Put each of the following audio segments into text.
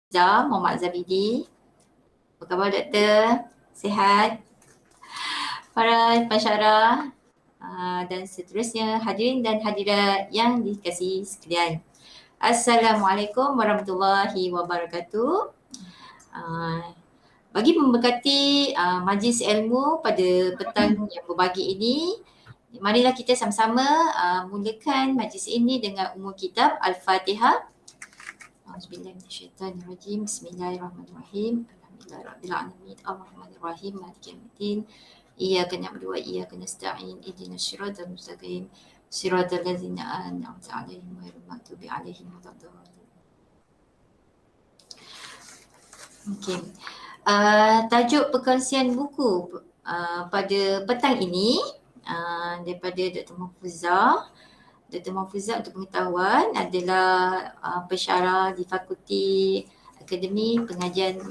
Muhammad Zabidi. Apa khabar doktor? Sihat? Para pensyarah dan seterusnya, hadirin dan hadirat yang dikasihi sekalian. Assalamualaikum warahmatullahi wabarakatuh. Bagi memberkati majlis ilmu pada petang yang berbagi ini, marilah kita sama-sama mulakan majlis ini dengan umum kitab Al-Fatihah. Bismillahirrahmanirrahim. Bismillahirrahmanirrahim. Alhamdulillahirabbil alamin. Arrahmanirrahim. Maliki yaumiddin. Iyyaka na'budu wa iyyaka nasta'in. Ihdinas siratal mustaqim. Siratal ladzina an'amta 'alaihim ghairil maghdubi 'alaihim waladdallin. Okey. Tajuk perkongsian buku pada petang ini daripada Dr. Mahfuzah. Dr. Mahfuzah untuk pengetahuan adalah pensyarah di Fakulti Akademi Pengajian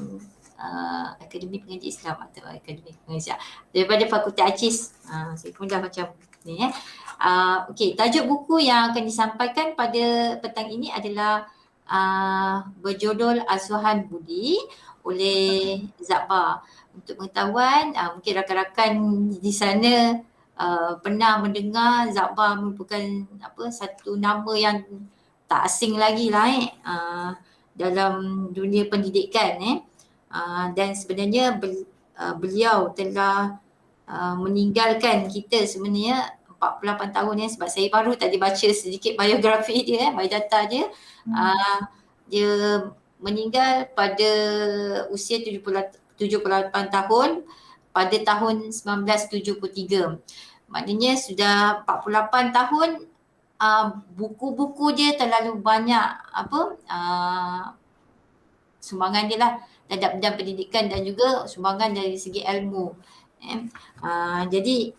Akademi Pengajian Islam atau Akademi Pengajian daripada Fakulti ACIS. Saya pun dah macam ni Okey, tajuk buku yang akan disampaikan pada petang ini adalah berjudul Asuhan Budi oleh Zakbar. Untuk pengetahuan, mungkin rakan-rakan di sana pernah mendengar Zakbar merupakan satu nama yang tak asing lagi lah dalam dunia pendidikan dan sebenarnya beliau telah meninggalkan kita sebenarnya 48 tahun sebab saya baru tadi baca sedikit biografi dia, biodata dia. Dia meninggal pada usia 78 tahun pada tahun 1973. Maknanya sudah 48 tahun buku-buku dia terlalu banyak sumbangan dia lah terhadap bidang pendidikan dan juga sumbangan dari segi ilmu. Jadi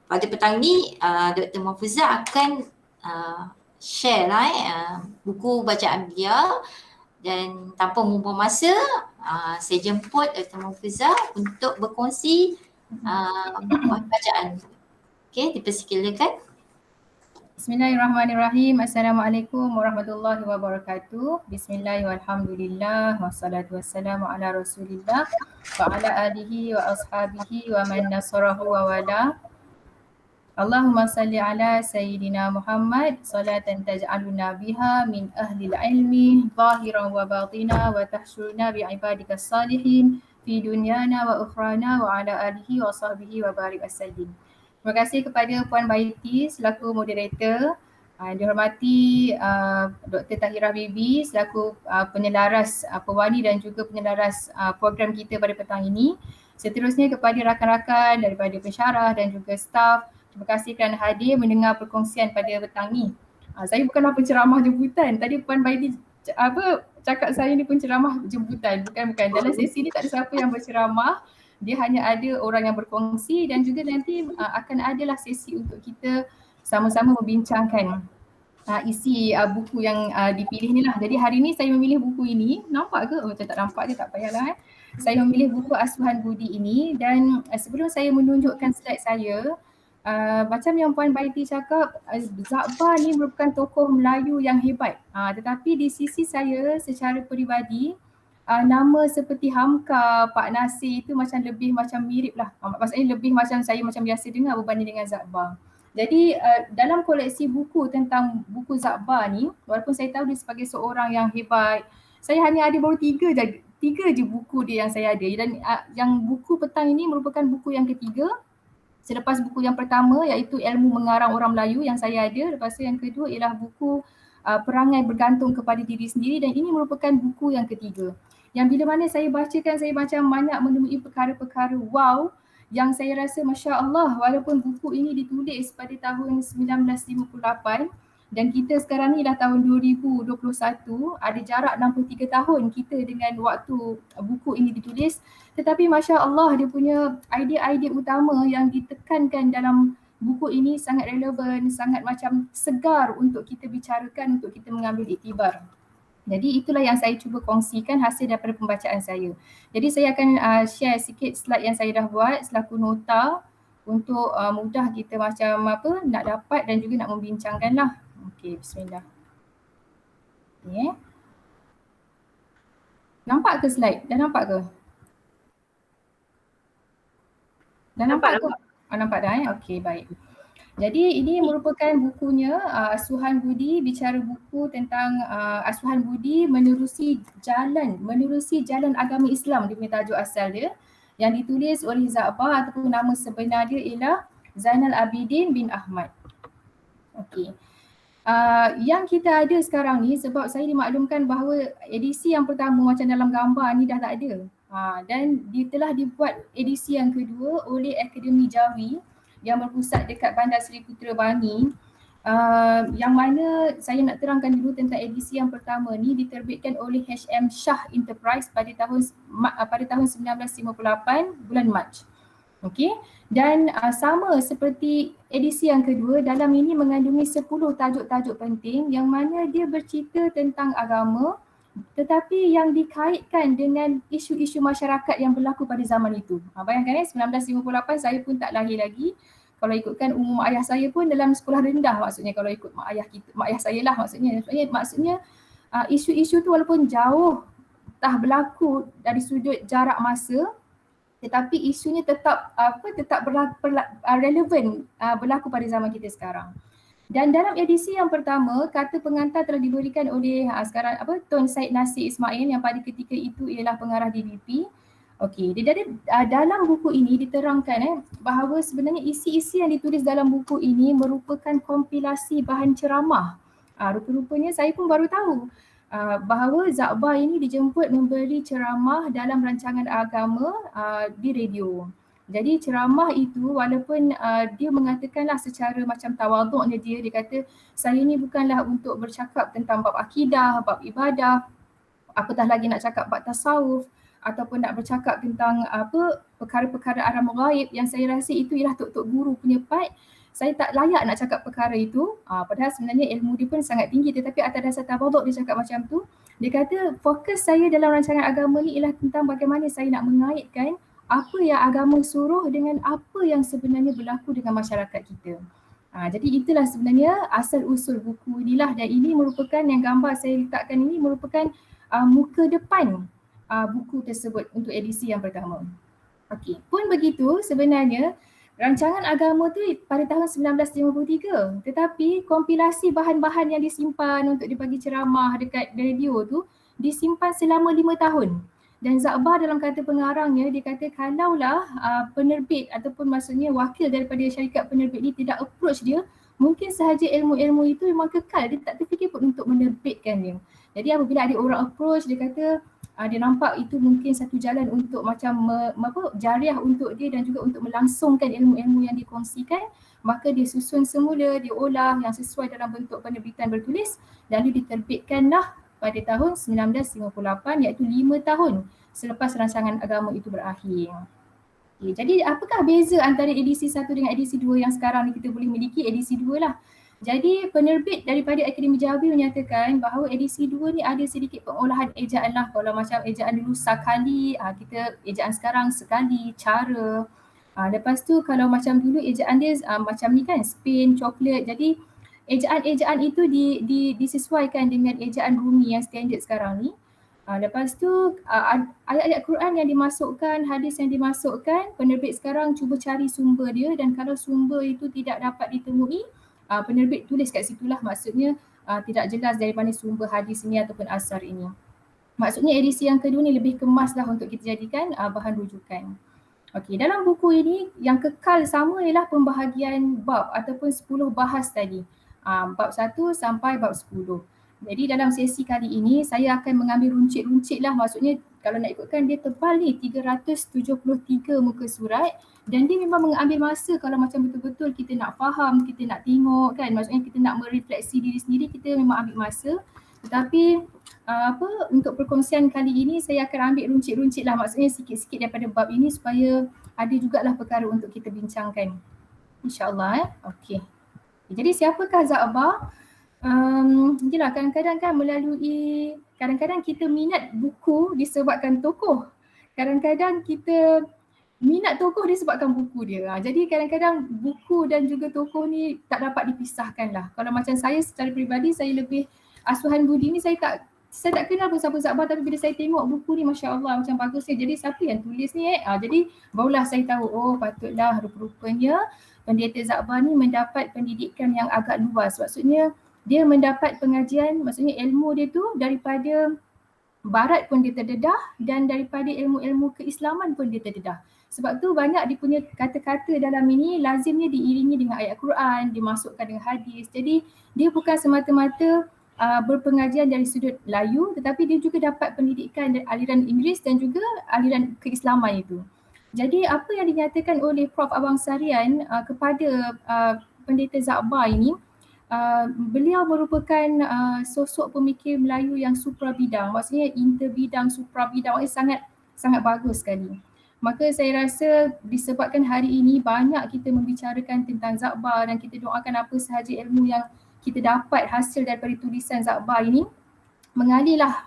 pada petang ni Dr. Mahfuzah akan share lah buku bacaan beliau, dan tanpa membuang masa saya jemput Dr. Mahfuzah untuk berkongsi bacaan. Okey, dipersilakan. Bismillahirrahmanirrahim. Assalamualaikum warahmatullahi wabarakatuh. Bismillahirrahmanirrahim. Wassalatu wassalamu ala rasulillah wa ala alihi wa ashabihi wa man nasarahu wa wala. Allahumma salli ala Sayyidina Muhammad salatan taj'aluna biha min ahlil ilmi zahiran wa batina wa tahsyurna bi'ibadikas salihin fi dunyana wa ukhrana wa ala alihi wa sahbihi wa barik as-sallim. Terima kasih kepada Puan Baiti selaku moderator. Dihormati Dr. Tahirah Bibi selaku penyelaras pewani dan juga penyelaras program kita pada petang ini. Seterusnya kepada rakan-rakan daripada pensyarah dan juga staf, terima kasih kerana hadir mendengar perkongsian pada petang ni. Saya bukanlah penceramah jemputan. Tadi Puan Baiti cakap saya ni penceramah jemputan. Bukan. Dalam sesi ni tak ada siapa yang berceramah. Dia hanya ada orang yang berkongsi dan juga nanti akan adalah sesi untuk kita sama-sama membincangkan isi buku yang dipilih ni lah. Jadi hari ni saya memilih buku ini. Nampak ke? Macam tak nampak ke? Tak payahlah. Saya memilih buku Asuhan Budi ini, dan sebelum saya menunjukkan slide saya, macam yang Puan Baiti cakap, Zakbar ni merupakan tokoh Melayu yang hebat. Tetapi di sisi saya secara peribadi, nama seperti Hamka, Pak Nasir itu lebih macam mirip lah. Maksudnya lebih macam saya macam biasa dengar berbanding dengan Zakbar. Jadi dalam koleksi buku tentang buku Zakbar ni, walaupun saya tahu dia sebagai seorang yang hebat, saya hanya ada baru tiga je buku dia yang saya ada. Dan yang buku petang ini merupakan buku yang ketiga. Selepas buku yang pertama iaitu Ilmu Mengarang Orang Melayu yang saya ada. Lepas tu yang kedua ialah buku Perangai Bergantung Kepada Diri Sendiri, dan ini merupakan buku yang ketiga. Yang bila mana saya bacakan, saya macam banyak menemui perkara-perkara wow yang saya rasa Masya Allah, walaupun buku ini ditulis pada tahun 1958 dan kita sekarang ni dah tahun 2021, ada jarak 63 tahun kita dengan waktu buku ini ditulis, tetapi Masya Allah dia punya idea-idea utama yang ditekankan dalam buku ini sangat relevan, sangat macam segar untuk kita bicarakan, untuk kita mengambil iktibar. Jadi itulah yang saya cuba kongsikan hasil daripada pembacaan saya. Jadi saya akan share sikit slide yang saya dah buat selaku nota untuk mudah kita macam nak dapat dan juga nak membincangkan lah. Okey, bismillah. Okay. Nampak ke slide? Dah nampak ke? Dah nampak ke? Nampak dah Okey, baik. Jadi ini merupakan bukunya Asuhan Budi, bicara buku tentang asuhan budi menerusi jalan agama Islam, dia punya tajuk asal dia, yang ditulis oleh Za'bah ataupun nama sebenar dia ialah Zainal Abidin bin Ahmad. Okey. Yang kita ada sekarang ni, sebab saya dimaklumkan bahawa edisi yang pertama macam dalam gambar ni dah tak ada. Dan telah dibuat edisi yang kedua oleh Akademi Jawi yang berpusat dekat Bandar Seri Putera Bangi. Yang mana saya nak terangkan dulu tentang edisi yang pertama ni diterbitkan oleh HM Shah Enterprise pada tahun 1958 bulan Mac. Okey, dan sama seperti edisi yang kedua, dalam ini mengandungi 10 tajuk-tajuk penting yang mana dia bercerita tentang agama tetapi yang dikaitkan dengan isu-isu masyarakat yang berlaku pada zaman itu. Bayangkan 1958 saya pun tak lahir lagi. Kalau ikutkan umur mak ayah saya pun dalam sekolah rendah, maksudnya kalau ikut mak ayah saya lah maksudnya isu-isu tu walaupun jauh dah berlaku dari sudut jarak masa, tetapi isunya tetap relevan berlaku pada zaman kita sekarang. Dan dalam edisi yang pertama, kata pengantar telah diberikan oleh Tun Said Nasir Ismail yang pada ketika itu ialah pengarah DBP. Okey, dalam buku ini diterangkan bahawa sebenarnya isi-isi yang ditulis dalam buku ini merupakan kompilasi bahan ceramah. Rupa-rupanya saya pun baru tahu bahawa Za'bah ini dijemput memberi ceramah dalam rancangan agama di radio. Jadi ceramah itu walaupun dia mengatakanlah secara macam tawaduknya dia kata saya ni bukanlah untuk bercakap tentang bab akidah, bab ibadah, apatah lagi nak cakap bab tasawuf ataupun nak bercakap tentang perkara-perkara alam ghaib, yang saya rasa itu ialah tok-tok guru punya part. Saya tak layak nak cakap perkara itu, padahal sebenarnya ilmu dia pun sangat tinggi, tetapi atas dasar tawaduk dia cakap macam tu. Dia kata fokus saya dalam rancangan agama ni ialah tentang bagaimana saya nak mengaitkan apa yang agama suruh dengan apa yang sebenarnya berlaku dengan masyarakat kita. Jadi itulah sebenarnya asal usul buku inilah, dan ini merupakan yang gambar saya letakkan ini merupakan muka depan buku tersebut untuk edisi yang pertama. Okey, pun begitu sebenarnya rancangan agama tu pada tahun 1953, tetapi kompilasi bahan-bahan yang disimpan untuk dibagi ceramah dekat radio tu disimpan selama 5 tahun. Dan Za'bah dalam kata pengarangnya, dia kata kalaulah penerbit ataupun maksudnya wakil daripada syarikat penerbit ni tidak approach dia, mungkin sahaja ilmu-ilmu itu memang kekal, dia tak terfikir pun untuk menerbitkan dia. Jadi apabila ada orang approach, dia kata dia nampak itu mungkin satu jalan untuk macam jariah untuk dia dan juga untuk melangsungkan ilmu-ilmu yang dikongsikan, maka dia susun semula, dia olah yang sesuai dalam bentuk penerbitan bertulis, lalu diterbitkanlah pada tahun 1958, iaitu 5 tahun selepas rancangan agama itu berakhir. Okay, jadi apakah beza antara edisi 1 dengan edisi 2 yang sekarang ni kita boleh miliki? Edisi 2 lah. Jadi penerbit daripada Akademi Jawi menyatakan bahawa edisi 2 ni ada sedikit pengolahan ejaan lah. Kalau macam ejaan dulu sekali, kita ejaan sekarang sekali, cara. Lepas tu kalau macam dulu ejaan dia macam ni kan, spin, coklat. Jadi ejaan-ejaan itu disesuaikan dengan ejaan Rumi yang standard sekarang ni. Lepas tu ayat-ayat Quran yang dimasukkan, hadis yang dimasukkan, penerbit sekarang cuba cari sumber dia, dan kalau sumber itu tidak dapat ditemui, penerbit tulis kat situlah, maksudnya tidak jelas dari mana sumber hadis ini ataupun asar ini. Maksudnya edisi yang kedua ni lebih kemas lah untuk kita jadikan bahan rujukan. Okey, dalam buku ini yang kekal sama ialah pembahagian bab ataupun 10 bahas tadi. Bab 1 sampai bab 10. Jadi dalam sesi kali ini saya akan mengambil runcit-runcit lah, maksudnya kalau nak ikutkan dia tebal ni 373 muka surat, dan dia memang mengambil masa kalau macam betul-betul kita nak faham, kita nak tengok kan, maksudnya kita nak merefleksi diri sendiri, kita memang ambil masa. Tetapi untuk perkongsian kali ini saya akan ambil runcit-runcit lah, maksudnya sikit-sikit daripada bab ini supaya ada jugalah perkara untuk kita bincangkan, InsyaAllah. Okey. Jadi siapakah Za'bah? Yelah, kadang-kadang kan kadang-kadang kita minat buku disebabkan tokoh. Kadang-kadang kita minat tokoh disebabkan buku dia. Jadi kadang-kadang buku dan juga tokoh ni tak dapat dipisahkan lah. Kalau macam saya secara peribadi, saya lebih Asuhan Budi ni saya saya tak kenal pun siapa Zakbar, tapi bila saya tengok buku ni Masya Allah macam bagusnya. Jadi siapa yang tulis ni jadi barulah saya tahu, oh patutlah rupa-rupanya Pendeta Zakbar ni mendapat pendidikan yang agak luas. Maksudnya dia mendapat pengajian, maksudnya ilmu dia tu daripada Barat pun dia terdedah dan daripada ilmu-ilmu keislaman pun dia terdedah. Sebab tu banyak dia punya kata-kata dalam ini lazimnya diiringi dengan ayat Quran, dimasukkan dengan hadis. Jadi dia bukan semata-mata berpengajian dari sudut Melayu, tetapi dia juga dapat pendidikan dari aliran Inggeris dan juga aliran keislaman itu. Jadi apa yang dinyatakan oleh Prof. Abang Sarian kepada Pendeta Zakbar ini, beliau merupakan sosok pemikir Melayu yang suprabidang, maksudnya interbidang, suprabidang, sangat sangat bagus sekali. Maka saya rasa disebabkan hari ini banyak kita membicarakan tentang Zakbar dan kita doakan apa sahaja ilmu yang kita dapat hasil daripada tulisan Zakbar ini mengalirlah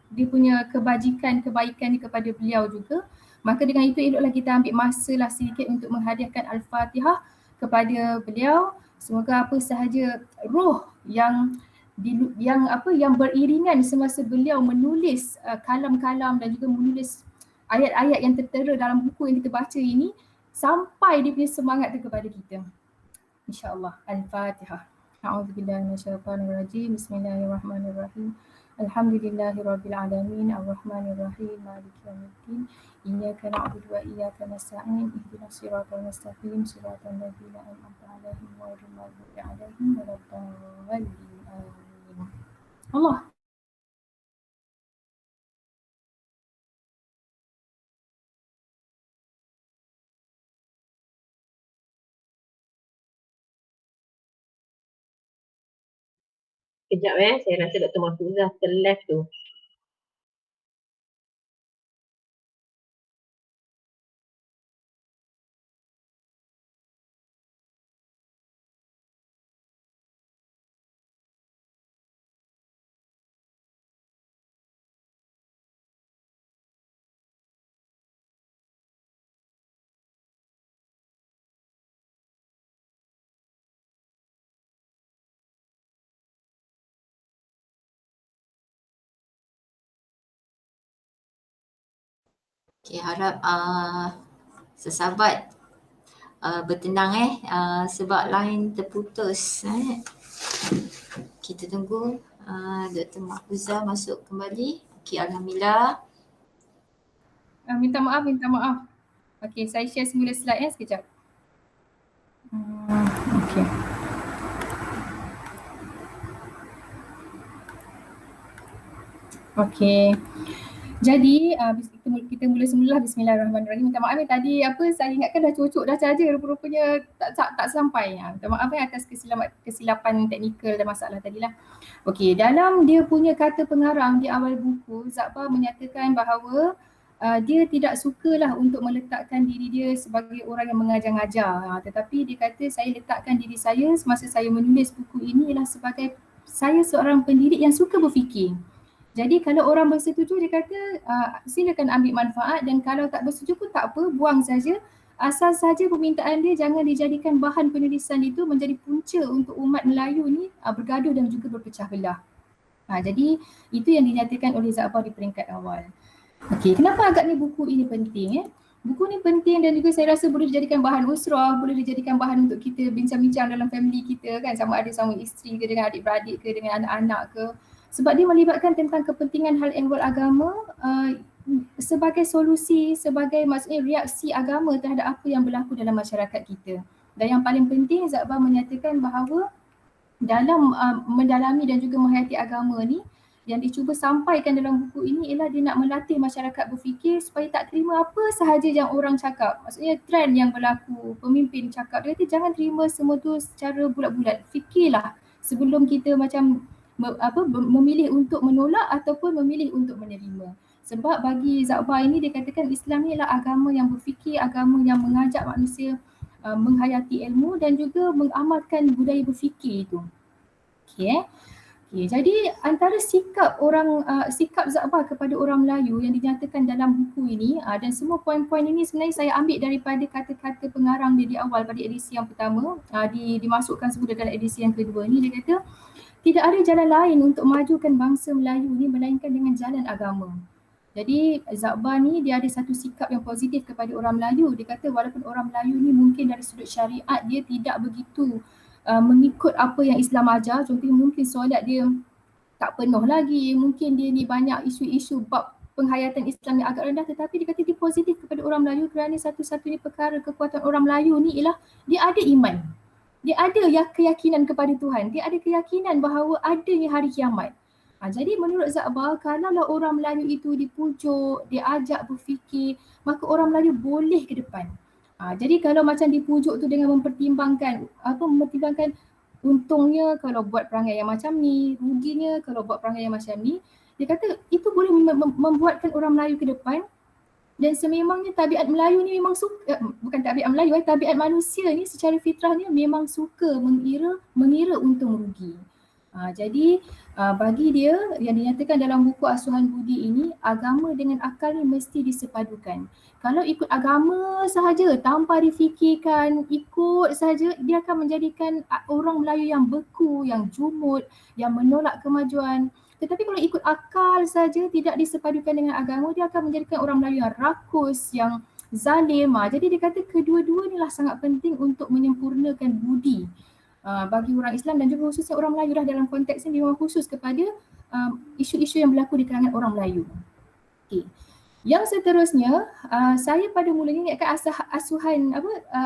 dia punya kebajikan, kebaikan ni kepada beliau juga. Maka dengan itu eloklah kita ambil masalah sedikit untuk menghadiahkan Al-Fatihah kepada beliau. Semoga apa sahaja roh yang beriringan semasa beliau menulis kalam-kalam dan juga menulis ayat-ayat yang tertera dalam buku yang kita baca ini sampai dia punya semangat tu kepada kita. InsyaAllah. Al-Fatihah. A'udzubillahi minasyaitanirrajim. Bismillahirrahmanirrahim. Alhamdulillahirabbil alamin. Arrahmanirrahim. Maliki yaumiddin. Iyyaka na'budu wa iyyaka nasta'in. Ihdinas siratal mustaqim. Siratal ladzina an'amta 'alaihim ghairil maghdubi 'alaihim waladdallin. Amin. Allah. Kejap saya rasa Dr. Mahfuzah terleft tu. Okay, harap sesahabat bertenang sebab line terputus. Kita tunggu Dr. Mahfuzah masuk kembali. Okay, Alhamdulillah. Minta maaf. Okay, saya share semula slide sekejap. Okay. Okay. Jadi kita mula semula. Bismillahirrahmanirrahim. Minta maaf tadi saya ingatkan dah cocok dah charger, rupanya tak sampai. Minta maaf atas kesilapan teknikal dan masalah tadilah. Okey, dalam dia punya kata pengarang di awal buku, Zakbar menyatakan bahawa dia tidak sukalah untuk meletakkan diri dia sebagai orang yang mengajar-ngajar. Tetapi dia kata saya letakkan diri saya semasa saya menulis buku ini ialah sebagai saya seorang pendidik yang suka berfikir. Jadi kalau orang bersetuju, dia kata silakan ambil manfaat, dan kalau tak bersetuju pun tak apa, buang saja. Asal saja permintaan dia jangan dijadikan bahan penulisan itu menjadi punca untuk umat Melayu ni bergaduh dan juga berpecah belah. Jadi itu yang dinyatakan oleh Zakbar di peringkat awal. Okey, kenapa agaknya buku ini penting? Buku ni penting dan juga saya rasa boleh dijadikan bahan usrah, boleh dijadikan bahan untuk kita bincang-bincang dalam family kita kan, sama ada sama isteri ke dengan adik-beradik ke dengan anak-anak ke. Sebab dia melibatkan tentang kepentingan hal ehwal agama sebagai solusi, sebagai maksudnya reaksi agama terhadap apa yang berlaku dalam masyarakat kita. Dan yang paling penting, Zakbar menyatakan bahawa dalam mendalami dan juga menghayati agama ni, yang dicuba sampaikan dalam buku ini ialah dia nak melatih masyarakat berfikir supaya tak terima apa sahaja yang orang cakap. Maksudnya trend yang berlaku, pemimpin cakap, dia kata jangan terima semua tu secara bulat-bulat. Fikirlah sebelum kita macam memilih untuk menolak ataupun memilih untuk menerima. Sebab bagi Zakbar ini dia katakan Islam ni adalah agama yang berfikir, agama yang mengajak manusia menghayati ilmu dan juga mengamalkan budaya berfikir itu. Okey. Jadi antara sikap Zakbar kepada orang Melayu yang dinyatakan dalam buku ini, dan semua poin-poin ini sebenarnya saya ambil daripada kata-kata pengarang dia di awal pada edisi yang pertama, dimasukkan semua dalam edisi yang kedua ni. Dia kata tidak ada jalan lain untuk majukan bangsa Melayu ni melainkan dengan jalan agama. Jadi Zakbar ni dia ada satu sikap yang positif kepada orang Melayu. Dia kata walaupun orang Melayu ni mungkin dari sudut syariat dia tidak begitu mengikut apa yang Islam ajar. Contohnya mungkin solat dia tak penuh lagi, mungkin dia ni banyak isu-isu bab penghayatan Islam yang agak rendah, tetapi dia kata dia positif kepada orang Melayu kerana satu-satunya perkara kekuatan orang Melayu ni ialah dia ada iman. Dia ada keyakinan kepada Tuhan. Dia ada keyakinan bahawa adanya hari kiamat. Jadi menurut Zakbar, kalaulah orang Melayu itu dipujuk, diajak berfikir, maka orang Melayu boleh ke depan. Jadi kalau macam dipujuk tu dengan mempertimbangkan untungnya kalau buat perangai yang macam ni, ruginya kalau buat perangai yang macam ni, dia kata itu boleh membuatkan orang Melayu ke depan. Dan sememangnya tabiat Melayu ni memang suka, bukan tabiat Melayu, tabiat manusia ni secara fitrahnya memang suka mengira untung rugi. Jadi bagi dia yang dinyatakan dalam buku Asuhan Budi ini, agama dengan akal ni mesti disepadukan. Kalau ikut agama sahaja tanpa difikirkan, ikut sahaja, dia akan menjadikan orang Melayu yang beku, yang jumud, yang menolak kemajuan. Tetapi kalau ikut akal saja, tidak disepadukan dengan agama, dia akan menjadikan orang Melayu yang rakus, yang zalim. Jadi dia kata kedua-dua inilah sangat penting untuk menyempurnakan budi bagi orang Islam dan juga khususnya orang Melayu dalam konteks ini memang khusus kepada isu-isu yang berlaku di kalangan orang Melayu. Okay. Yang seterusnya, saya pada mulanya ingatkan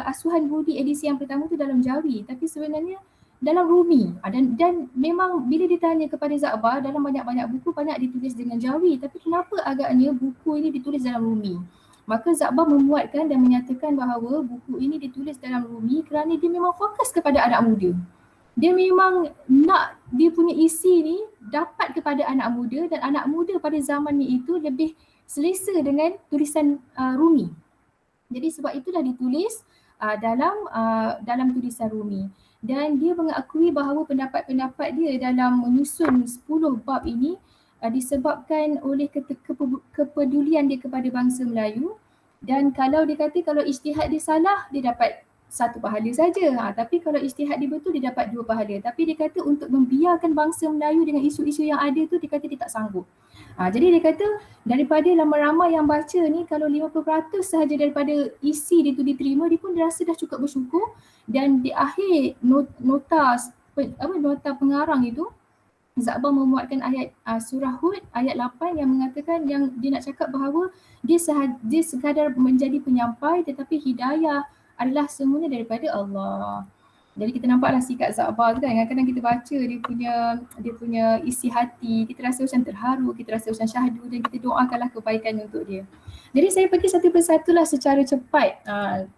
Asuhan Budi edisi yang pertama tu dalam Jawi, tapi sebenarnya dalam Rumi. Dan memang bila ditanya kepada Zakbar, dalam banyak-banyak buku banyak ditulis dengan Jawi, tapi kenapa agaknya buku ini ditulis dalam Rumi? Maka Zakbar memuatkan dan menyatakan bahawa buku ini ditulis dalam Rumi kerana dia memang fokus kepada anak muda. Dia memang nak dia punya isi ni dapat kepada anak muda, dan anak muda pada zaman ni itu lebih selesa dengan tulisan Rumi. Jadi sebab itulah ditulis dalam tulisan Rumi. Dan dia mengakui bahawa pendapat-pendapat dia dalam menyusun 10 bab ini disebabkan oleh kepedulian dia kepada bangsa Melayu. Dan kalau dia kata kalau ijtihad dia salah, dia dapat 1 pahala saja. Tapi kalau ijtihad dia betul, dia dapat 2 pahala. Tapi dia kata untuk membiarkan bangsa Melayu dengan isu-isu yang ada tu, dia kata dia tak sanggup. Jadi dia kata daripada ramai-ramai yang baca ni, kalau 50% sahaja daripada isi dia tu diterima, dia pun rasa dah cukup bersyukur. Dan di akhir nota pengarang itu, Zakbar memuatkan ayat surah Hud ayat 8 yang mengatakan, yang dia nak cakap bahawa dia sekadar menjadi penyampai, tetapi hidayah adalah semuanya daripada Allah. Jadi kita nampaklah sikap Zakbar tu kan, kadang-kadang kita baca dia punya isi hati, kita rasa macam terharu, kita rasa macam syahdu, dan kita doakanlah kebaikan untuk dia. Jadi saya pergi satu persatu lah secara cepat.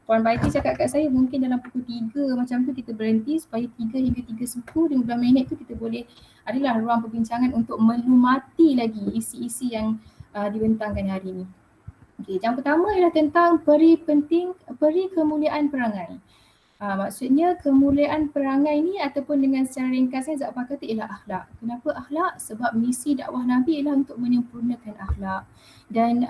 Puan Baiti cakap kat saya mungkin dalam pukul 3 macam tu kita berhenti, supaya 3 hingga 3.10, 15 minit tu kita boleh adalah ruang perbincangan untuk melumati lagi isi-isi yang dibentangkan hari ini. Okay, yang pertama ialah tentang peri kemuliaan perangai. Maksudnya kemuliaan perangai ni ataupun dengan secara ringkasnya Zakbar kata ialah akhlak. Kenapa akhlak? Sebab misi dakwah Nabi ialah untuk menyempurnakan akhlak. Dan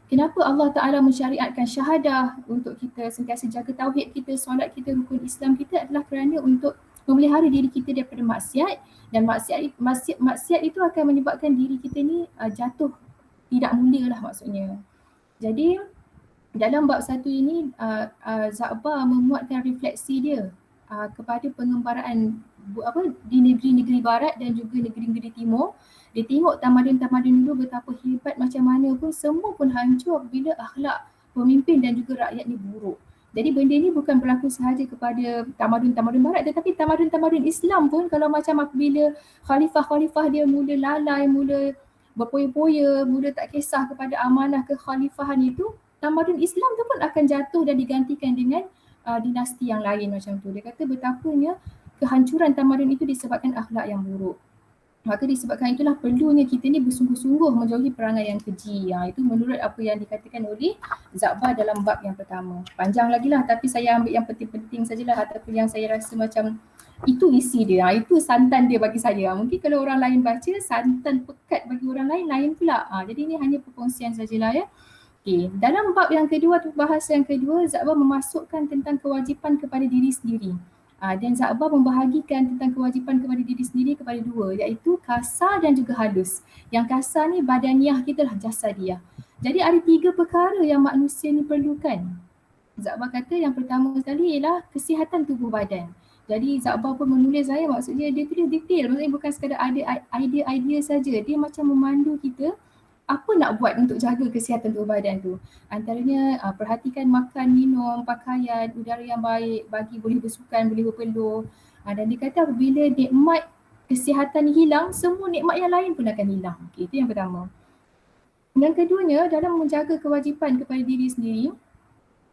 kenapa Allah Ta'ala mensyariatkan syahadah untuk kita sentiasa jaga tauhid kita, solat kita, rukun Islam kita adalah kerana untuk memelihara diri kita daripada maksiat. Dan maksiat itu akan menyebabkan diri kita ni jatuh tidak mulia lah maksudnya. Jadi dalam bab 1 ini Zakbar memuatkan refleksi dia kepada pengembaraan di negeri-negeri barat dan juga negeri-negeri timur. Dia tengok tamadun-tamadun dulu betapa hebat macam mana pun, semua pun hancur bila akhlak pemimpin dan juga rakyat ni buruk. Jadi benda ni bukan berlaku sahaja kepada tamadun-tamadun barat, tetapi tamadun-tamadun Islam pun kalau macam apabila khalifah-khalifah dia mula lalai, mula berpoya-poya, mula tak kisah kepada amanah kekhalifahan itu, tamadun Islam tu pun akan jatuh dan digantikan dengan dinasti yang lain macam tu. Dia kata betapanya kehancuran tamadun itu disebabkan akhlak yang buruk. Maka disebabkan itulah perlunya kita ni bersungguh-sungguh menjauhi perangai yang keji. Itu menurut apa yang dikatakan oleh Zakbar dalam bab yang pertama. Panjang lagi lah, tapi saya ambil yang penting-penting sajalah ataupun yang saya rasa macam itu isi dia. Itu santan dia bagi saya. Mungkin kalau orang lain baca, santan pekat bagi orang lain pula. Jadi ini hanya perkongsian sajalah ya. Okay. Dalam bab yang kedua atau bahasa yang kedua, Zakbar memasukkan tentang kewajipan kepada diri sendiri. Dan Zakbar membahagikan tentang kewajipan kepada diri sendiri kepada dua, iaitu kasar dan juga halus. Yang kasar ni badaniah kita lah, jasadiah. Jadi ada 3 perkara yang manusia ni perlukan. Zakbar kata yang pertama sekali ialah kesihatan tubuh badan. Jadi Zakbar pun menulis saya, maksudnya dia tulis detail, maksudnya bukan sekadar ada idea-idea saja. Dia macam memandu kita apa nak buat untuk jaga kesihatan tubuh badan tu. Antaranya perhatikan makan, minum, pakaian, udara yang baik, bagi boleh bersukan, boleh berpeluh. Dan dia kata apabila nikmat kesihatan ni hilang, semua nikmat yang lain pun akan hilang. Okay, itu yang pertama. Yang keduanya, dalam menjaga kewajipan kepada diri sendiri,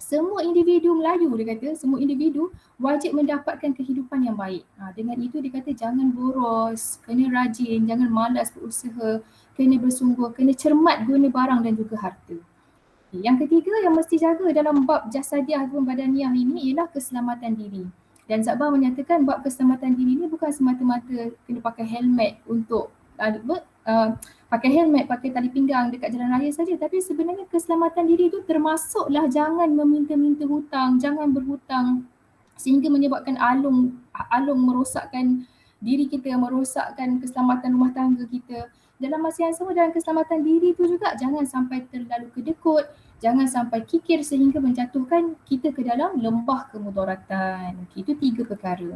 semua individu Melayu, dia kata, semua individu wajib mendapatkan kehidupan yang baik. Dengan itu dia kata jangan boros, kena rajin, jangan malas berusaha, kena bersungguh, kena cermat guna barang dan juga harta. Yang ketiga yang mesti jaga dalam bab jasadiah ataupun badaniah ini ialah keselamatan diri. Dan Zakbar menyatakan bab keselamatan diri ini bukan semata-mata kena pakai helmet untuk pakai helmet, pakai tali pinggang dekat jalan raya saja, tapi sebenarnya keselamatan diri itu termasuklah jangan meminta-minta hutang, jangan berhutang sehingga menyebabkan alung merosakkan diri kita, merosakkan keselamatan rumah tangga kita. Dalam masa yang sama, dalam keselamatan diri itu juga jangan sampai terlalu kedekut, jangan sampai kikir sehingga menjatuhkan kita ke dalam lembah kemudaratan. Itu 3 perkara.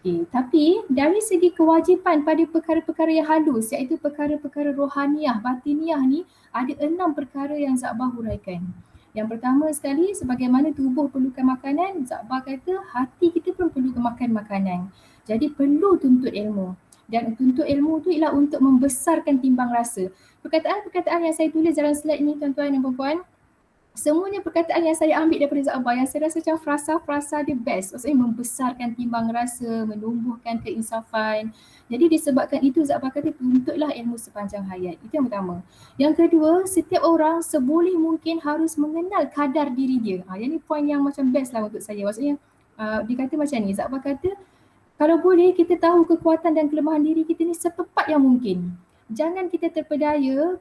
Tapi dari segi kewajipan pada perkara-perkara yang halus, iaitu perkara-perkara rohaniah, batiniah ni, ada 6 perkara yang Zakbar huraikan. Yang pertama sekali, sebagaimana tubuh perlukan makanan, Zakbar kata hati kita pun perlu makan makanan. Jadi perlu tuntut ilmu. Dan tuntut ilmu tu ialah untuk membesarkan timbang rasa. Perkataan-perkataan yang saya tulis dalam slide ni tuan-tuan dan puan-puan, semuanya perkataan yang saya ambil daripada Zakbar yang saya rasa macam frasa-frasa dia best. Maksudnya membesarkan timbang rasa, menumbuhkan keinsafan. Jadi disebabkan itu Zakbar kata tuntutlah ilmu sepanjang hayat. Itu yang pertama. Yang kedua, setiap orang seboleh mungkin harus mengenal kadar diri dia. Yang ni point yang macam best lah untuk saya. Maksudnya dia kata macam ni, Zakbar kata kalau boleh kita tahu kekuatan dan kelemahan diri kita ni setepat yang mungkin. Jangan kita terpedaya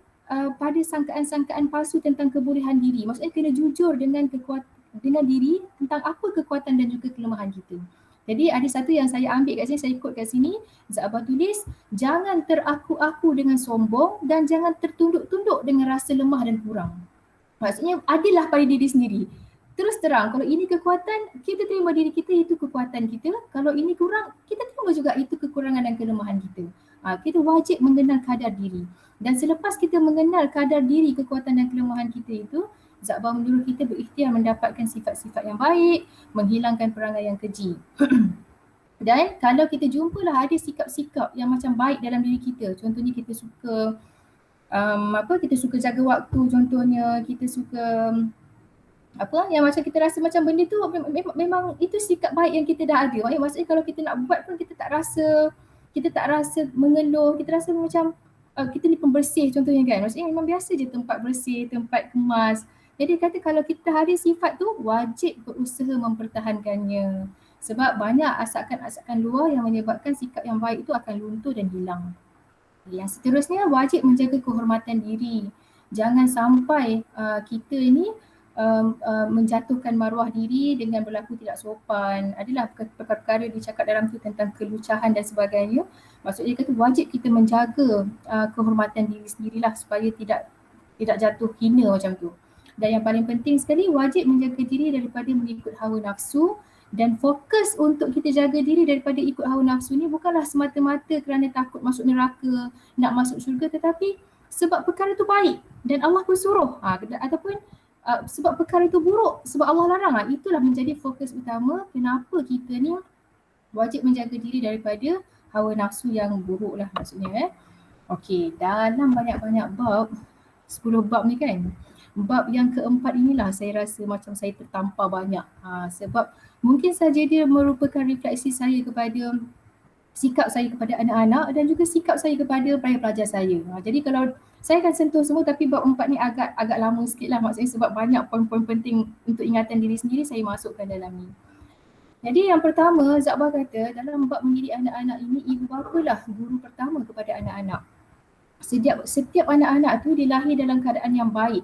pada sangkaan-sangkaan palsu tentang kebolehan diri. Maksudnya kena jujur dengan diri tentang apa kekuatan dan juga kelemahan kita. Jadi ada satu yang saya ambil kat sini, saya quote kat sini, Zakbar tulis, jangan teraku-aku dengan sombong dan jangan tertunduk-tunduk dengan rasa lemah dan kurang. Maksudnya adillah pada diri sendiri. Terus terang, kalau ini kekuatan, kita terima diri kita itu kekuatan kita. Kalau ini kurang, kita terima juga itu kekurangan dan kelemahan kita. Kita wajib mengenal kadar diri. Dan selepas kita mengenal kadar diri, kekuatan dan kelemahan kita itu, Zakbar menyuruh kita berikhtiar mendapatkan sifat-sifat yang baik, menghilangkan perangai yang keji. Dan kalau kita jumpalah ada sikap-sikap yang macam baik dalam diri kita, contohnya kita suka kita suka jaga waktu, contohnya kita suka yang macam kita rasa macam benda tu memang itu sikap baik yang kita dah ada. Maksudnya kalau kita nak buat pun kita tak rasa mengeluh, kita rasa macam kita ni pembersih contohnya kan. Maksudnya memang biasa je tempat bersih, tempat kemas. Jadi kata kalau kita ada sifat tu, wajib berusaha mempertahankannya. Sebab banyak asakan-asakan luar yang menyebabkan sikap yang baik itu akan luntur dan hilang. Yang seterusnya, wajib menjaga kehormatan diri. Jangan sampai kita ni menjatuhkan maruah diri dengan berlaku tidak sopan. Adalah perkara-perkara dicakap dalam tu tentang kelucahan dan sebagainya. Maksudnya kata wajib kita menjaga kehormatan diri sendirilah supaya tidak jatuh hina macam tu. Dan yang paling penting sekali, wajib menjaga diri daripada mengikut hawa nafsu, dan fokus untuk kita jaga diri daripada ikut hawa nafsu ni bukanlah semata-mata kerana takut masuk neraka, nak masuk syurga, tetapi sebab perkara tu baik dan Allah pun suruh, ataupun sebab perkara itu buruk sebab Allah larang. Itulah menjadi fokus utama kenapa kita ni wajib menjaga diri daripada hawa nafsu yang buruk lah maksudnya. Okey, dalam banyak-banyak bab, 10 bab ni kan, bab yang keempat inilah saya rasa macam saya tertampar banyak. Sebab mungkin saja dia merupakan refleksi saya kepada sikap saya kepada anak-anak dan juga sikap saya kepada pelajar-pelajar saya. Jadi kalau saya akan sentuh semua, tapi bab 4 ni agak lama sikit lah maksudnya sebab banyak poin-poin penting untuk ingatan diri sendiri saya masukkan dalam ni. Jadi yang pertama, Zakbar kata dalam bab mendidik anak-anak ini, ibu bapalah guru pertama kepada anak-anak. Setiap anak-anak tu dilahir dalam keadaan yang baik.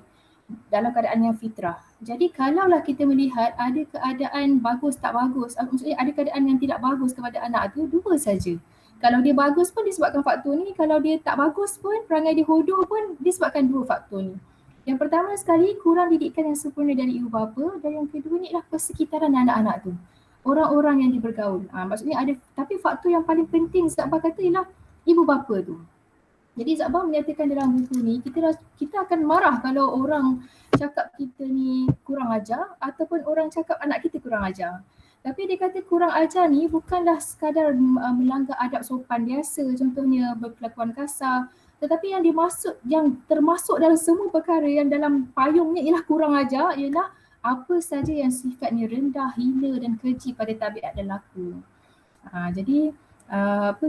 dalam keadaan yang fitrah. Jadi kalaulah kita melihat ada keadaan bagus tak bagus, maksudnya ada keadaan yang tidak bagus kepada anak tu, dua saja. Kalau dia bagus pun disebabkan faktor ni, kalau dia tak bagus pun, perangai dia hodoh pun disebabkan dua faktor ni. Yang pertama sekali, kurang didikan yang sempurna dari ibu bapa, dan yang kedua ni adalah persekitaran anak-anak tu. Orang-orang yang dia bergaul. Maksudnya ada, tapi faktor yang paling penting Zabah kata ialah ibu bapa tu. Jadi Zabah menyatakan dalam buku ni, kita akan marah kalau orang cakap kita ni kurang ajar ataupun orang cakap anak kita kurang ajar. Tapi dia kata kurang ajar ni bukanlah sekadar melanggar adab sopan biasa, contohnya berkelakuan kasar, tetapi yang termasuk dalam semua perkara yang dalam payungnya ialah kurang ajar ialah apa saja yang sifatnya rendah, hina dan keji pada tabiat dan laku. Jadi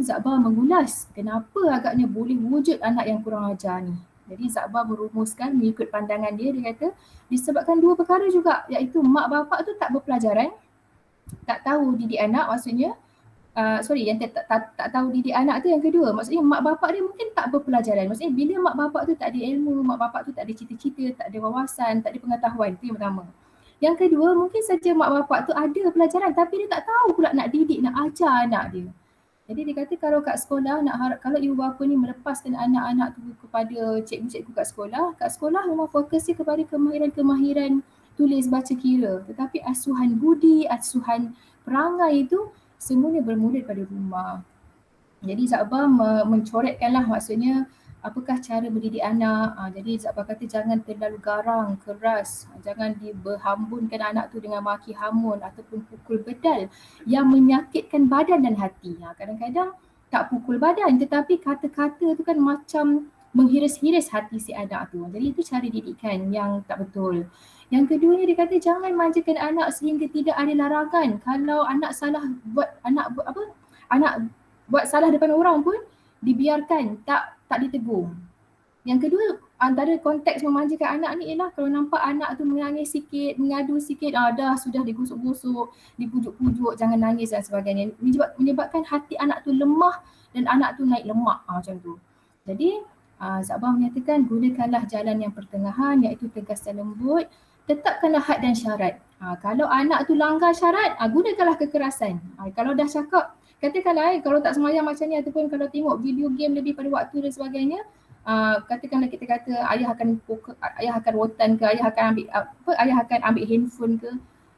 Zabah mengulas kenapa agaknya boleh wujud anak yang kurang ajar ni. Jadi Zabah merumuskan mengikut pandangan dia kata disebabkan dua perkara juga, iaitu mak bapak tu tak berpelajaran, tak tahu didik anak, maksudnya yang tak tahu didik anak tu yang kedua. Maksudnya mak bapak dia mungkin tak berpelajaran. Maksudnya bila mak bapak tu tak ada ilmu, mak bapak tu tak ada cita-cita, tak ada wawasan, tak ada pengetahuan, itu yang pertama. Yang kedua, mungkin saja mak bapak tu ada pelajaran tapi dia tak tahu pula nak didik, nak ajar anak dia. Jadi dia kata kalau kat sekolah kalau ibu bapa ni melepaskan anak-anak tu kepada cikgu-cikgu kat sekolah memang fokusnya kepada kemahiran-kemahiran tulis baca kira. Tetapi asuhan budi, asuhan perangai itu semuanya bermula pada rumah. Jadi Zabah mencoretkanlah maksudnya apakah cara mendidik anak. Jadi Zabah kata jangan terlalu garang, keras, jangan berhambunkan anak tu dengan maki hamun ataupun pukul bedal yang menyakitkan badan dan hati. Kadang-kadang tak pukul badan tetapi kata-kata tu kan macam menghiris-hiris hati si anak tu. Jadi itu cara didikan yang tak betul. Yang kedua ni dia kata jangan manjakan anak sehingga tidak ada larangan. Kalau anak buat salah depan orang pun dibiarkan, tak ditegur. Yang kedua, antara konteks memanjakan anak ni ialah kalau nampak anak tu menangis sikit, mengadu sikit, dah sudah digusuk-gusuk, dipujuk-pujuk, jangan nangis dan sebagainya. Menyebabkan hati anak tu lemah dan anak tu naik lemak macam tu. Jadi Zabah menyatakan gunakanlah jalan yang pertengahan, iaitu tegas dan lembut. Tetapkanlah had dan syarat. Kalau anak tu langgar syarat, gunakanlah kekerasan. Kalau dah cakap, katakanlah kalau tak semayang macam ni ataupun kalau tengok video game lebih pada waktu dan sebagainya, katakanlah kita kata ayah akan rotan ke, ayah akan ambil handphone ke.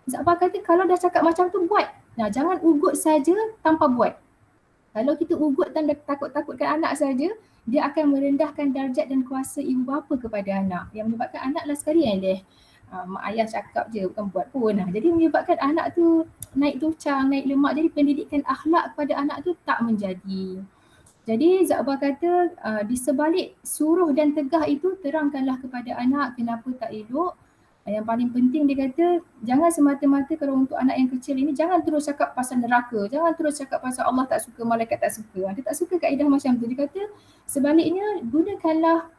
Zabah kata kalau dah cakap macam tu buat. Jangan ugut saja tanpa buat. Kalau kita ugut dan takut-takutkan anak saja, dia akan merendahkan darjat dan kuasa ibu bapa kepada anak yang menyebabkan anak last sekali mak ayah cakap je bukan buat pun. Jadi menyebabkan anak tu naik tucang, naik lemak. Jadi pendidikan akhlak kepada anak tu tak menjadi. Jadi Zabah kata di sebalik suruh dan tegah itu terangkanlah kepada anak kenapa tak elok. Yang paling penting dia kata jangan semata-mata kalau untuk anak yang kecil ini jangan terus cakap pasal neraka. Jangan terus cakap pasal Allah tak suka, malaikat tak suka. Dia tak suka kaedah macam tu. Dia kata sebaliknya gunakanlah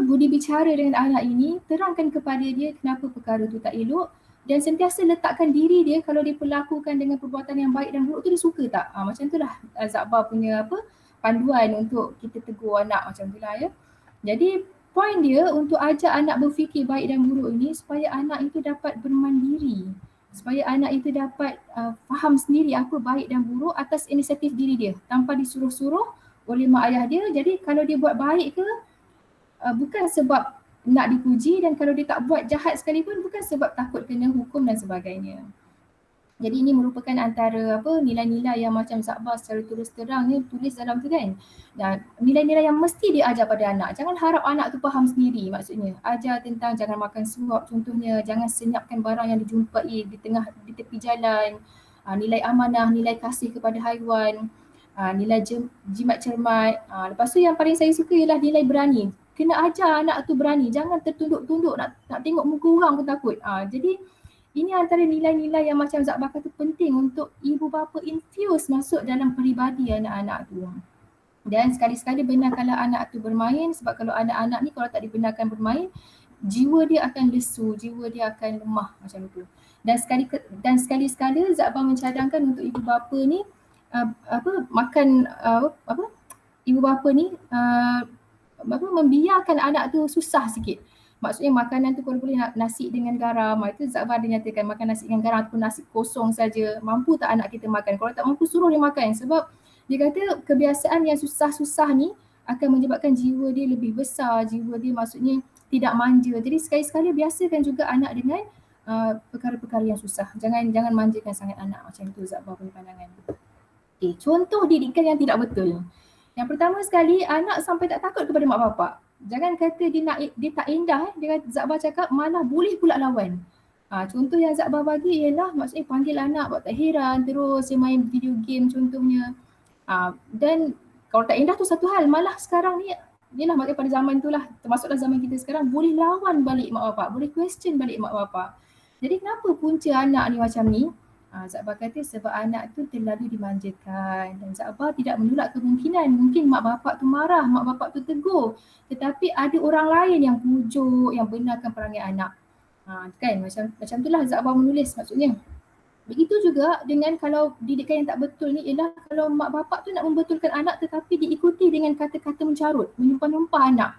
budi bicara dengan anak ini, terangkan kepada dia kenapa perkara tu tak elok dan sentiasa letakkan diri dia kalau dia perlakukan dengan perbuatan yang baik dan buruk tu dia suka tak. Macam tu lah Zabah punya panduan untuk kita tegur anak macam tu lah ya. Jadi poin dia untuk ajak anak berfikir baik dan buruk ini supaya anak itu dapat bermandiri. Supaya anak itu dapat faham sendiri apa baik dan buruk atas inisiatif diri dia tanpa disuruh-suruh oleh mak ayah dia. Jadi kalau dia buat baik ke bukan sebab nak dipuji dan kalau dia tak buat jahat sekalipun bukan sebab takut kena hukum dan sebagainya. Jadi ini merupakan antara nilai-nilai yang macam Zabah secara terus terang ni tulis dalam tu kan. Dan nilai-nilai yang mesti dia ajar pada anak. Jangan harap anak tu faham sendiri maksudnya. Ajar tentang jangan makan suap contohnya, jangan senyapkan barang yang dijumpai di tepi jalan, nilai amanah, nilai kasih kepada haiwan, nilai jimat cermat. Lepas tu yang paling saya suka ialah nilai berani. Kena ajar anak tu berani, jangan tertunduk-tunduk nak tengok muka orang pun takut. Jadi ini antara nilai-nilai yang macam Zabah kata penting untuk ibu bapa infuse masuk dalam peribadi anak-anak tu. Dan sekali-sekali benarkanlah anak tu bermain sebab kalau anak-anak ni kalau tak dibenarkan bermain, jiwa dia akan lesu, jiwa dia akan lemah macam tu. Dan sekali-sekala Zabah mencadangkan untuk ibu bapa ni ibu bapa ni membiarkan anak tu susah sikit. Maksudnya makanan tu kalau boleh nasi dengan garam. Itu Zakbar dia nyatakan makan nasi dengan garam ataupun nasi kosong saja. Mampu tak anak kita makan? Kalau tak mampu suruh dia makan. Sebab dia kata kebiasaan yang susah-susah ni akan menyebabkan jiwa dia lebih besar. Jiwa dia maksudnya tidak manja. Jadi sekali-sekala biasakan juga anak dengan perkara-perkara yang susah. Jangan manjakan sangat anak. Macam tu Zakbar punya pandangan. Okay, contoh didikan yang tidak betul. Yang pertama sekali, anak sampai tak takut kepada mak bapak. Jangan kata dia tak indah. Dia kata, Zakbar cakap malah boleh pula lawan. Contoh yang Zakbar bagi ialah maksudnya panggil anak buat tak heran, terus dia main video game contohnya. Dan kalau tak indah tu satu hal, malah sekarang ni ialah maknanya pada zaman tu lah, termasuklah zaman kita sekarang, boleh lawan balik mak bapak, boleh question balik mak bapak. Jadi kenapa punca anak ni macam ni? Zakbar kata sebab anak tu terlalu dimanjakan dan Zakbar tidak menolak kemungkinan mungkin mak bapak tu marah, mak bapak tu tegur, tetapi ada orang lain yang pujuk, yang benarkan perangai anak. Kan macam itulah Zakbar menulis maksudnya. Begitu juga dengan kalau didikan yang tak betul ni ialah kalau mak bapak tu nak membetulkan anak tetapi diikuti dengan kata-kata mencarut, menyumpah-nyumpah anak.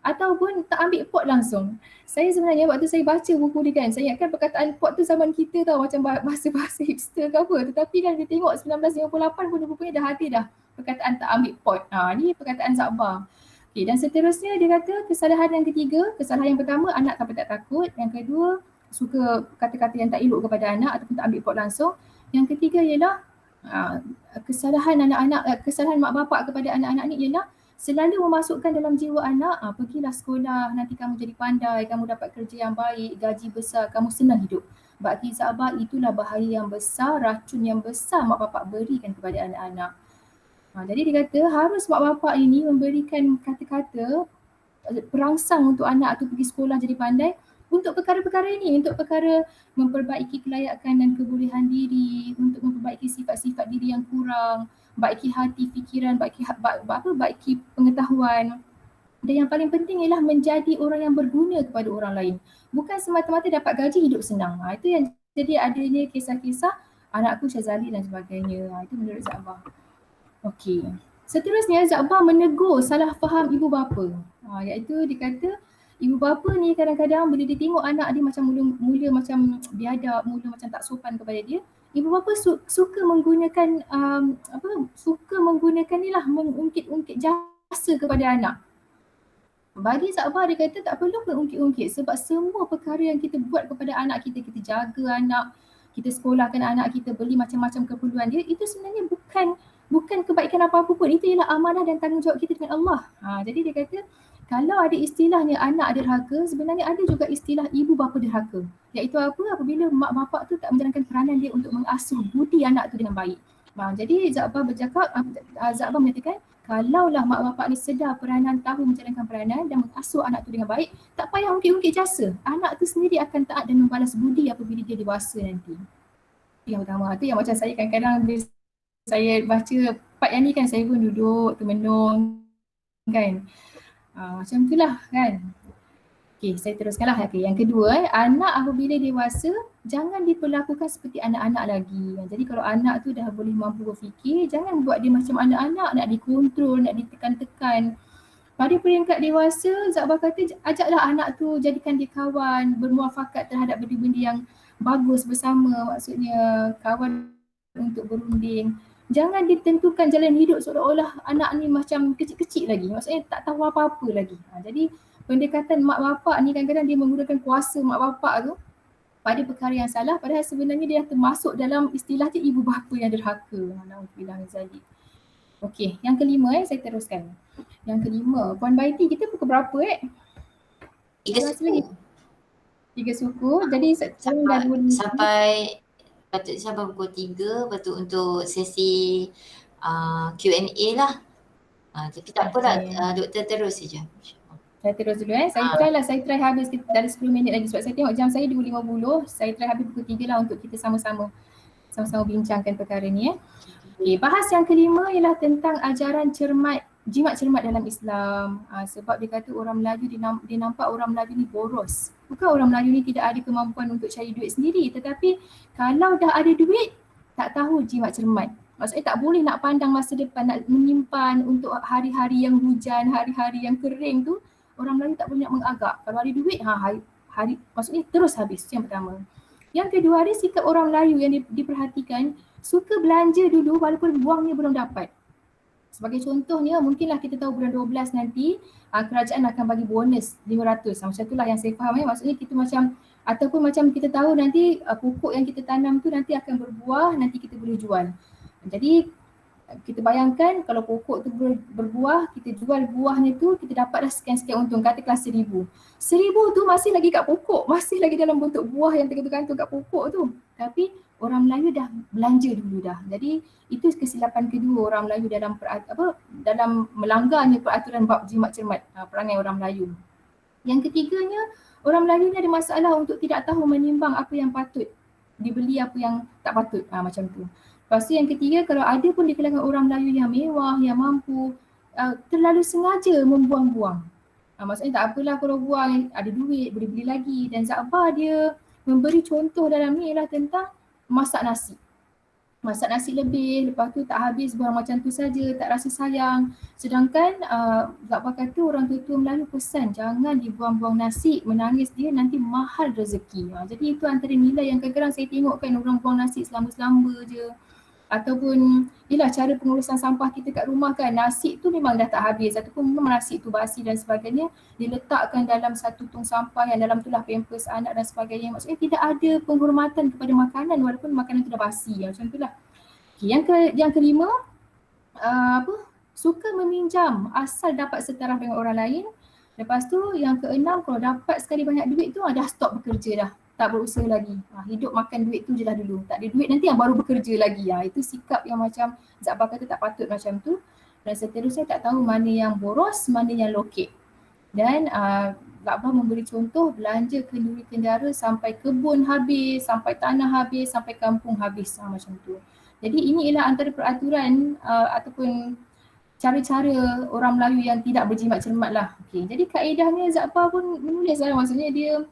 Ataupun tak ambil pot langsung. Saya sebenarnya waktu saya baca buku ni kan, saya ingatkan perkataan pot tu zaman kita tau, macam bahasa-bahasa hipster ke apa. Tetapi kan dia tengok 1958 pun bukunya dah ada dah perkataan tak ambil pot. Ni perkataan Zakbar. Okay, dan seterusnya dia kata kesalahan yang ketiga, kesalahan yang pertama anak sampai tak takut. Yang kedua suka kata-kata yang tak elok kepada anak ataupun tak ambil pot langsung. Yang ketiga ialah kesalahan kesalahan mak bapak kepada anak-anak ni ialah selalu memasukkan dalam jiwa anak, pergilah sekolah, nanti kamu jadi pandai, kamu dapat kerja yang baik, gaji besar, kamu senang hidup. Bagi Zakbar itulah bahaya yang besar, racun yang besar mak bapak berikan kepada anak-anak. Jadi dia kata harus mak bapak ini memberikan kata-kata perangsang untuk anak tu pergi sekolah jadi pandai untuk perkara-perkara ini, untuk perkara memperbaiki kelayakan dan kebolehan diri, untuk memperbaiki sifat-sifat diri yang kurang, baiki hati, fikiran, baiki pengetahuan. Dan yang paling penting ialah menjadi orang yang berguna kepada orang lain. Bukan semata-mata dapat gaji hidup senang. Itu yang jadi adanya kisah-kisah anakku Syazali dan sebagainya. Itu menurut Zakbar. Okey. Seterusnya Zakbar menegur salah faham ibu bapa. Iaitu dikata ibu bapa ni kadang-kadang bila dia tengok anak dia macam mula macam biadab, mula macam tak sopan kepada dia, ibu bapa suka menggunakan mengungkit-ungkit jasa kepada anak. Bagi Zakbar dia kata tak perlu mengungkit-ungkit sebab semua perkara yang kita buat kepada anak kita, kita jaga anak, kita sekolahkan anak kita, beli macam-macam keperluan dia, itu sebenarnya bukan kebaikan apa-apa pun, itu ialah amanah dan tanggungjawab kita dengan Allah. Jadi dia kata kalau ada istilahnya anak derhaka, sebenarnya ada juga istilah ibu bapa derhaka. Iaitu apa? Apabila mak bapak tu tak menjalankan peranan dia untuk mengasuh budi anak tu dengan baik. Jadi Zakbar menyatakan kalaulah mak bapak ni sedar peranan, tahu menjalankan peranan dan mengasuh anak tu dengan baik, tak payah ungkit-ungkit jasa. Anak tu sendiri akan taat dan membalas budi apabila dia dewasa nanti. Yang pertama, tu yang macam saya kadang-kadang bila saya baca part yang ni kan, saya pun duduk termenung kan. Macam itulah kan. Okey, saya teruskanlah. Okay, yang kedua, anak apabila dewasa jangan diperlakukan seperti anak-anak lagi. Jadi kalau anak tu dah boleh mampu berfikir, jangan buat dia macam anak-anak, nak dikontrol, nak ditekan-tekan. Pada peringkat dewasa, Zakbar kata ajaklah anak tu, jadikan dia kawan, bermuafakat terhadap benda-benda yang bagus bersama, maksudnya kawan untuk berunding. Jangan ditentukan jalan hidup seolah-olah anak ni macam kecil-kecil lagi. Maksudnya tak tahu apa-apa lagi. Jadi pendekatan mak bapak ni kadang-kadang dia menggunakan kuasa mak bapak tu pada perkara yang salah, padahal sebenarnya dia termasuk dalam istilah je ibu bapa yang derhaka. Alhamdulillah Zali. Okey, yang kelima saya teruskan. Yang kelima, Puan Baiti kita pukul berapa 3 suku. 3 suku. Jadi sampai pukul 3, lepas tu untuk sesi Q&A lah. Tapi tak apalah, doktor terus saja. Saya terus dulu Saya try habis dari 10 minit lagi sebab saya tengok jam saya 2.50. Saya try habis pukul 3 lah untuk kita sama-sama bincangkan perkara ni. Okay, bahas yang kelima ialah tentang ajaran jimat cermat dalam Islam. Sebab dia kata orang Melayu, dia nampak orang Melayu ni boros. Bukan orang Melayu ni tidak ada kemampuan untuk cari duit sendiri, tetapi kalau dah ada duit, tak tahu jimat cermat. Maksudnya tak boleh nak pandang masa depan, nak menyimpan untuk hari-hari yang hujan, hari-hari yang kering tu. Orang Melayu tak banyak mengagak. Kalau ada duit, hari maksudnya terus habis. Itu yang pertama. Yang kedua, ada sikap orang Melayu yang diperhatikan, suka belanja dulu walaupun buangnya belum dapat. Sebagai contohnya, mungkinlah kita tahu bulan 12 nanti kerajaan akan bagi bonus 500. Macam itulah yang saya faham. Maksudnya kita macam, ataupun macam kita tahu nanti pokok yang kita tanam tu nanti akan berbuah, nanti kita boleh jual. Jadi kita bayangkan kalau pokok tu berbuah, kita jual buahnya tu, kita dapat dah sekian-sekian untung, katakanlah 1,000. 1,000 tu masih lagi kat pokok, masih lagi dalam bentuk buah yang tergantung kat pokok tu. Tapi orang Melayu dah belanja dulu dah. Jadi itu kesilapan kedua orang Melayu dalam melanggarnya peraturan bab jimat cermat, perangai orang Melayu. Yang ketiganya, orang Melayu ni ada masalah untuk tidak tahu menimbang apa yang patut dibeli, apa yang tak patut, macam tu. Lepas tu yang ketiga, kalau ada pun di kalangan orang Melayu yang mewah, yang mampu, terlalu sengaja membuang-buang. Maksudnya tak apalah kalau buang, ada duit, boleh beli lagi. Dan Za'bah dia memberi contoh dalam ni ialah tentang masak nasi. Masak nasi lebih, lepas tu tak habis buang macam tu saja, tak rasa sayang. Sedangkan Za'bah kata orang tua Melayu pesan jangan dibuang-buang nasi, menangis dia nanti mahal rezeki. Jadi itu antara nilai yang kadang-kadang saya tengok kan, orang buang nasi selamba-selamba je. Ataupun ialah cara pengurusan sampah kita kat rumah kan, nasi tu memang dah tak habis ataupun memang nasi tu basi dan sebagainya, diletakkan dalam satu tong sampah yang dalam itulah pampers anak dan sebagainya. Maksudnya tidak ada penghormatan kepada makanan walaupun makanan tu dah basi, macam itulah. Okay, yang kelima, suka meminjam asal dapat setaraf dengan orang lain. Lepas tu yang keenam, kalau dapat sekali banyak duit tu dah stop bekerja dah, tak berusaha lagi. Hidup makan duit tu je lah dulu. Tak ada duit nanti yang baru bekerja lagi. Itu sikap yang macam Za'bah kata tak patut macam tu. Dan seterusnya tak tahu mana yang boros, mana yang lokek. Dan Za'bah memberi contoh belanja kenduri kendara sampai kebun habis, sampai tanah habis, sampai kampung habis, macam tu. Jadi ini ialah antara peraturan ataupun cara-cara orang Melayu yang tidak berjimat cermat lah. Okay. Jadi kaedahnya Za'bah pun menulis lah, maksudnya dia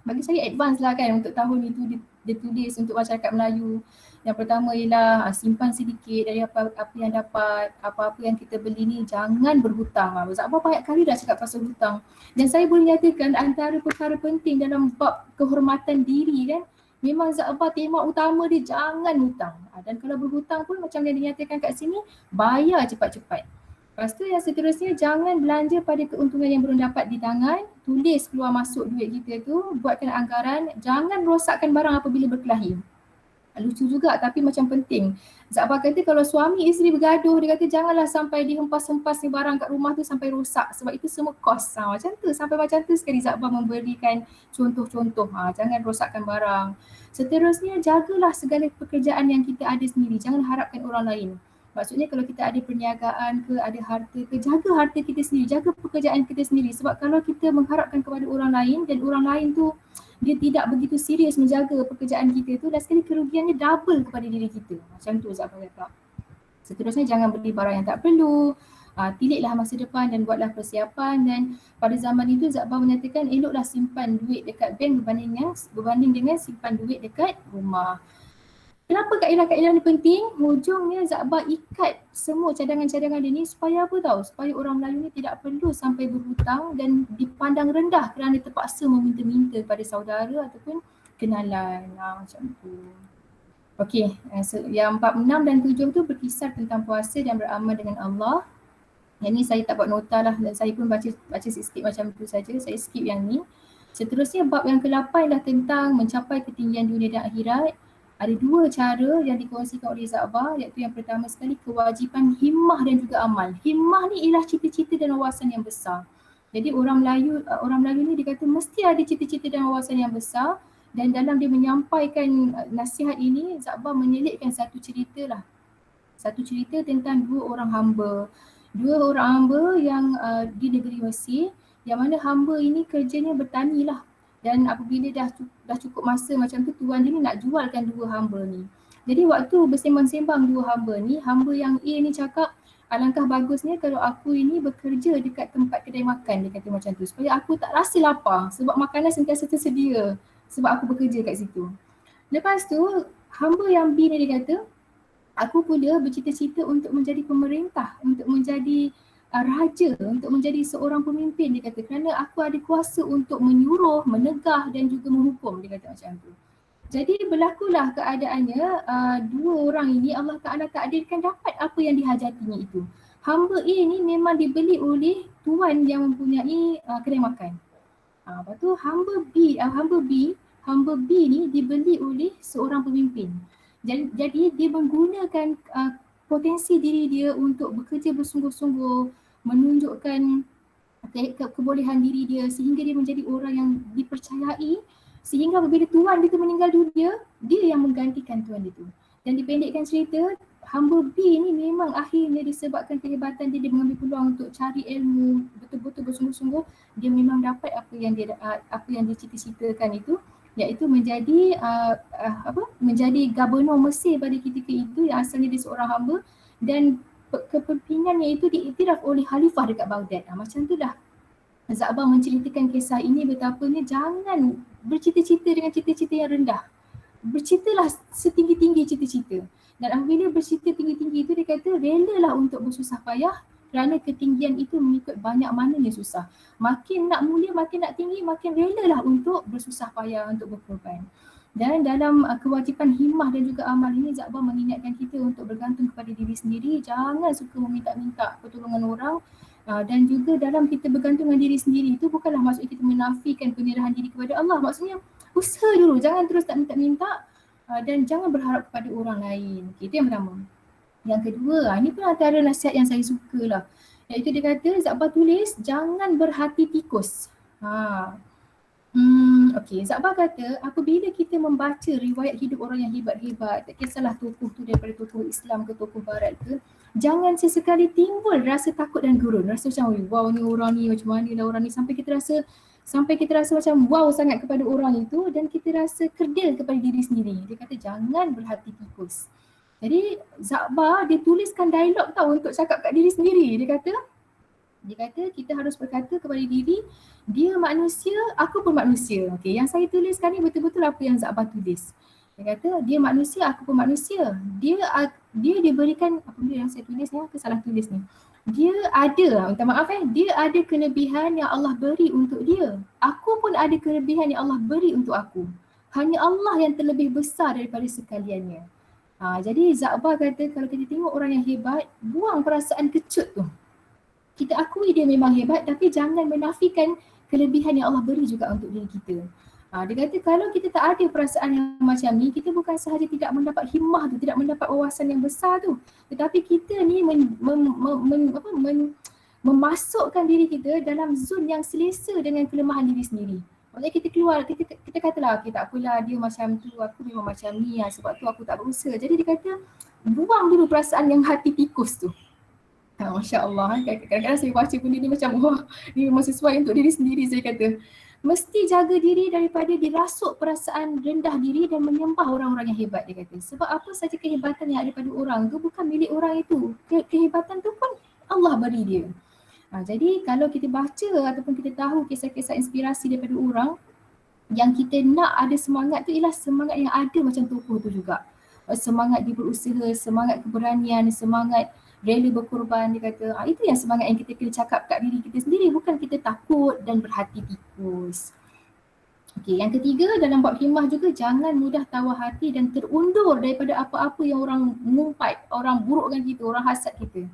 bagi saya advance lah kan untuk tahun itu dia tulis untuk masyarakat Melayu. Yang pertama ialah simpan sedikit dari apa yang dapat, apa-apa yang kita beli ni jangan berhutang. Za'bah banyak kali dah cakap pasal hutang. Dan saya boleh nyatakan antara perkara penting dalam bab kehormatan diri kan, memang Za'bah tema utama dia jangan hutang. Dan kalau berhutang pun macam yang dinyatakan kat sini, bayar cepat-cepat. Lepas tu yang seterusnya, jangan belanja pada keuntungan yang belum dapat di tangan, tulis keluar masuk duit kita tu, buatkan anggaran, jangan rosakkan barang apabila berkelahi. Lucu juga tapi macam penting. Za'bah kata kalau suami isteri bergaduh, dia kata janganlah sampai dihempas-hempas ni barang kat rumah tu sampai rosak sebab itu semua kos. Macam tu, sampai macam tu sekali Za'bah memberikan contoh-contoh. Jangan rosakkan barang. Seterusnya, jagalah segala pekerjaan yang kita ada sendiri, jangan harapkan orang lain. Maksudnya kalau kita ada perniagaan ke, ada harta ke, jaga harta kita sendiri, jaga pekerjaan kita sendiri. Sebab kalau kita mengharapkan kepada orang lain dan orang lain tu dia tidak begitu serius menjaga pekerjaan kita tu, dan sekali kerugiannya double kepada diri kita. Macam tu Za'bah kata. Seterusnya jangan beli barang yang tak perlu, tilitlah masa depan dan buatlah persiapan. Dan pada zaman itu Za'bah menyatakan eloklah simpan duit dekat bank berbanding dengan simpan duit dekat rumah. Kenapa kaedah-kaedah ni penting? Hujungnya Za'bah ikat semua cadangan-cadangan dia ni supaya apa tahu? Supaya orang Melayu ni tidak perlu sampai berhutang dan dipandang rendah kerana terpaksa meminta-minta pada saudara ataupun kenalan. Macam tu. Okey, yang 4, 6 dan 7 tu berkisar tentang puasa dan beramal dengan Allah. Yang ni saya tak buat nota lah dan saya pun baca sikit macam tu saja. Saya skip yang ni. Seterusnya bab yang ke-8 dah tentang mencapai ketinggian dunia dan akhirat. Ada 2 cara yang dikongsikan oleh Za'bah, iaitu yang pertama sekali kewajipan himmah dan juga amal. Himmah ni ialah cita-cita dan wawasan yang besar. Jadi orang Melayu ni dia kata mesti ada cita-cita dan wawasan yang besar, dan dalam dia menyampaikan nasihat ini, Za'bah menyelitkan satu cerita tentang 2 orang hamba. 2 orang hamba yang di negeri Mesir, yang mana hamba ini kerjanya bertani lah. Dan apabila dah cukup masa macam tu, tuan dia ni nak jualkan 2 hamba ni. Jadi waktu bersembang-sembang 2 hamba ni, hamba yang A ni cakap, alangkah bagusnya kalau aku ini bekerja dekat tempat kedai makan, dia kata macam tu. Supaya aku tak rasa lapar sebab makanan sentiasa tersedia sebab aku bekerja kat situ. Lepas tu, hamba yang B ni dia kata, aku pula bercita-cita untuk menjadi pemerintah, untuk menjadi raja, untuk menjadi seorang pemimpin, dia kata, kerana aku ada kuasa untuk menyuruh, menegah dan juga menghukum, dia kata macam tu. Jadi berlakulah keadaannya dua orang ini Allah Ta'ala takdirkan dapat apa yang dihajatinya itu. Hamba A ni memang dibeli oleh tuan yang mempunyai kedai makan. Lepas tu hamba B ni dibeli oleh seorang pemimpin. Jadi dia menggunakan potensi diri dia untuk bekerja bersungguh-sungguh, menunjukkan kebolehan diri dia sehingga dia menjadi orang yang dipercayai, sehingga apabila tuan dia tu meninggal dunia, dia yang menggantikan tuan itu. Dan dipendekkan cerita, hamba B ni memang akhirnya disebabkan kehebatan dia mengambil peluang untuk cari ilmu, betul-betul bersungguh-sungguh, dia memang dapat apa yang dia cita-citakan itu, iaitu menjadi menjadi gubernur Mesir pada ketika itu, yang asalnya dia seorang hamba, dan kepemimpinannya itu diiktiraf oleh khalifah dekat Baghdad. Macam tu dah Za'bah menceritakan kisah ini betapanya jangan bercita-cita dengan cita-cita yang rendah. Bercitalah setinggi-tinggi cita-cita. Dan apabila bercita tinggi-tinggi itu, dia kata relalah untuk bersusah payah kerana ketinggian itu mengikut banyak mananya susah. Makin nak mulia, makin nak tinggi, makin relalah untuk bersusah payah, untuk berkorban. Dan dalam kewajipan himmah dan juga amal ini, Za'bah mengingatkan kita untuk bergantung kepada diri sendiri, jangan suka meminta-minta pertolongan orang. Dan juga dalam kita bergantung dengan diri sendiri itu bukanlah maksud kita menafikan penyerahan diri kepada Allah. Maksudnya usaha dulu, jangan terus tak minta-minta dan jangan berharap kepada orang lain. Okay, itu yang pertama. Yang kedua, ini pun antara nasihat yang saya suka lah. Iaitu dia kata, Za'bah tulis, jangan berhati tikus. Okey, Za'bah kata apabila kita membaca riwayat hidup orang yang hebat-hebat, tak kisahlah tokoh tu daripada tokoh Islam ke tokoh Barat ke, jangan sesekali timbul rasa takut dan gurun, rasa macam wow ni orang ni macam mana lah orang ni, sampai kita rasa macam wow sangat kepada orang itu dan kita rasa kerdil kepada diri sendiri. Dia kata jangan berhati tikus. Jadi Za'bah dia tuliskan dialog tau untuk cakap kat diri sendiri. Dia kata kita harus berkata kepada diri, dia manusia, aku pun manusia. Okey, yang saya tuliskan ni betul-betul apa yang Za'bah tulis. Dia kata dia manusia, aku pun manusia. Dia diberikan, apa benda yang saya tulis ni, aku salah tulis ni. Dia ada, minta maaf dia ada kelebihan yang Allah beri untuk dia. Aku pun ada kelebihan yang Allah beri untuk aku. Hanya Allah yang terlebih besar daripada sekaliannya. Jadi Za'bah kata kalau kita tengok orang yang hebat, buang perasaan kecut tu. Kita akui dia memang hebat tapi jangan menafikan kelebihan yang Allah beri juga untuk diri kita. Dia kata kalau kita tak ada perasaan yang macam ni, kita bukan sahaja tidak mendapat himmah tu, tidak mendapat wawasan yang besar tu, tetapi kita ni memasukkan diri kita dalam zon yang selesa dengan kelemahan diri sendiri. Maksudnya kita keluar, kita katalah okay, tak apalah dia macam tu, aku memang macam ni sebab tu aku tak berusaha. Jadi dia kata buang dulu perasaan yang hati tikus tu. Masya Allah, kadang-kadang saya baca benda ni macam wah, ni memang sesuai untuk diri sendiri. Saya kata mesti jaga diri daripada dirasuk perasaan rendah diri dan menyembah orang-orang yang hebat, dia kata. Sebab apa saja kehebatan yang ada pada orang tu bukan milik orang itu. Kehebatan tu pun Allah beri dia. Jadi kalau kita baca ataupun kita tahu kisah-kisah inspirasi daripada orang, yang kita nak ada semangat tu ialah semangat yang ada macam tokoh tu juga. Semangat dia berusaha, semangat keberanian, semangat rela berkorban, dia kata itu yang semangat yang kita kena cakap kat diri kita sendiri, bukan kita takut dan berhati tikus. Okey, yang ketiga dalam bab himmah juga, jangan mudah tawar hati dan terundur daripada apa-apa yang orang mengumpat, orang burukkan kita, orang hasad kita.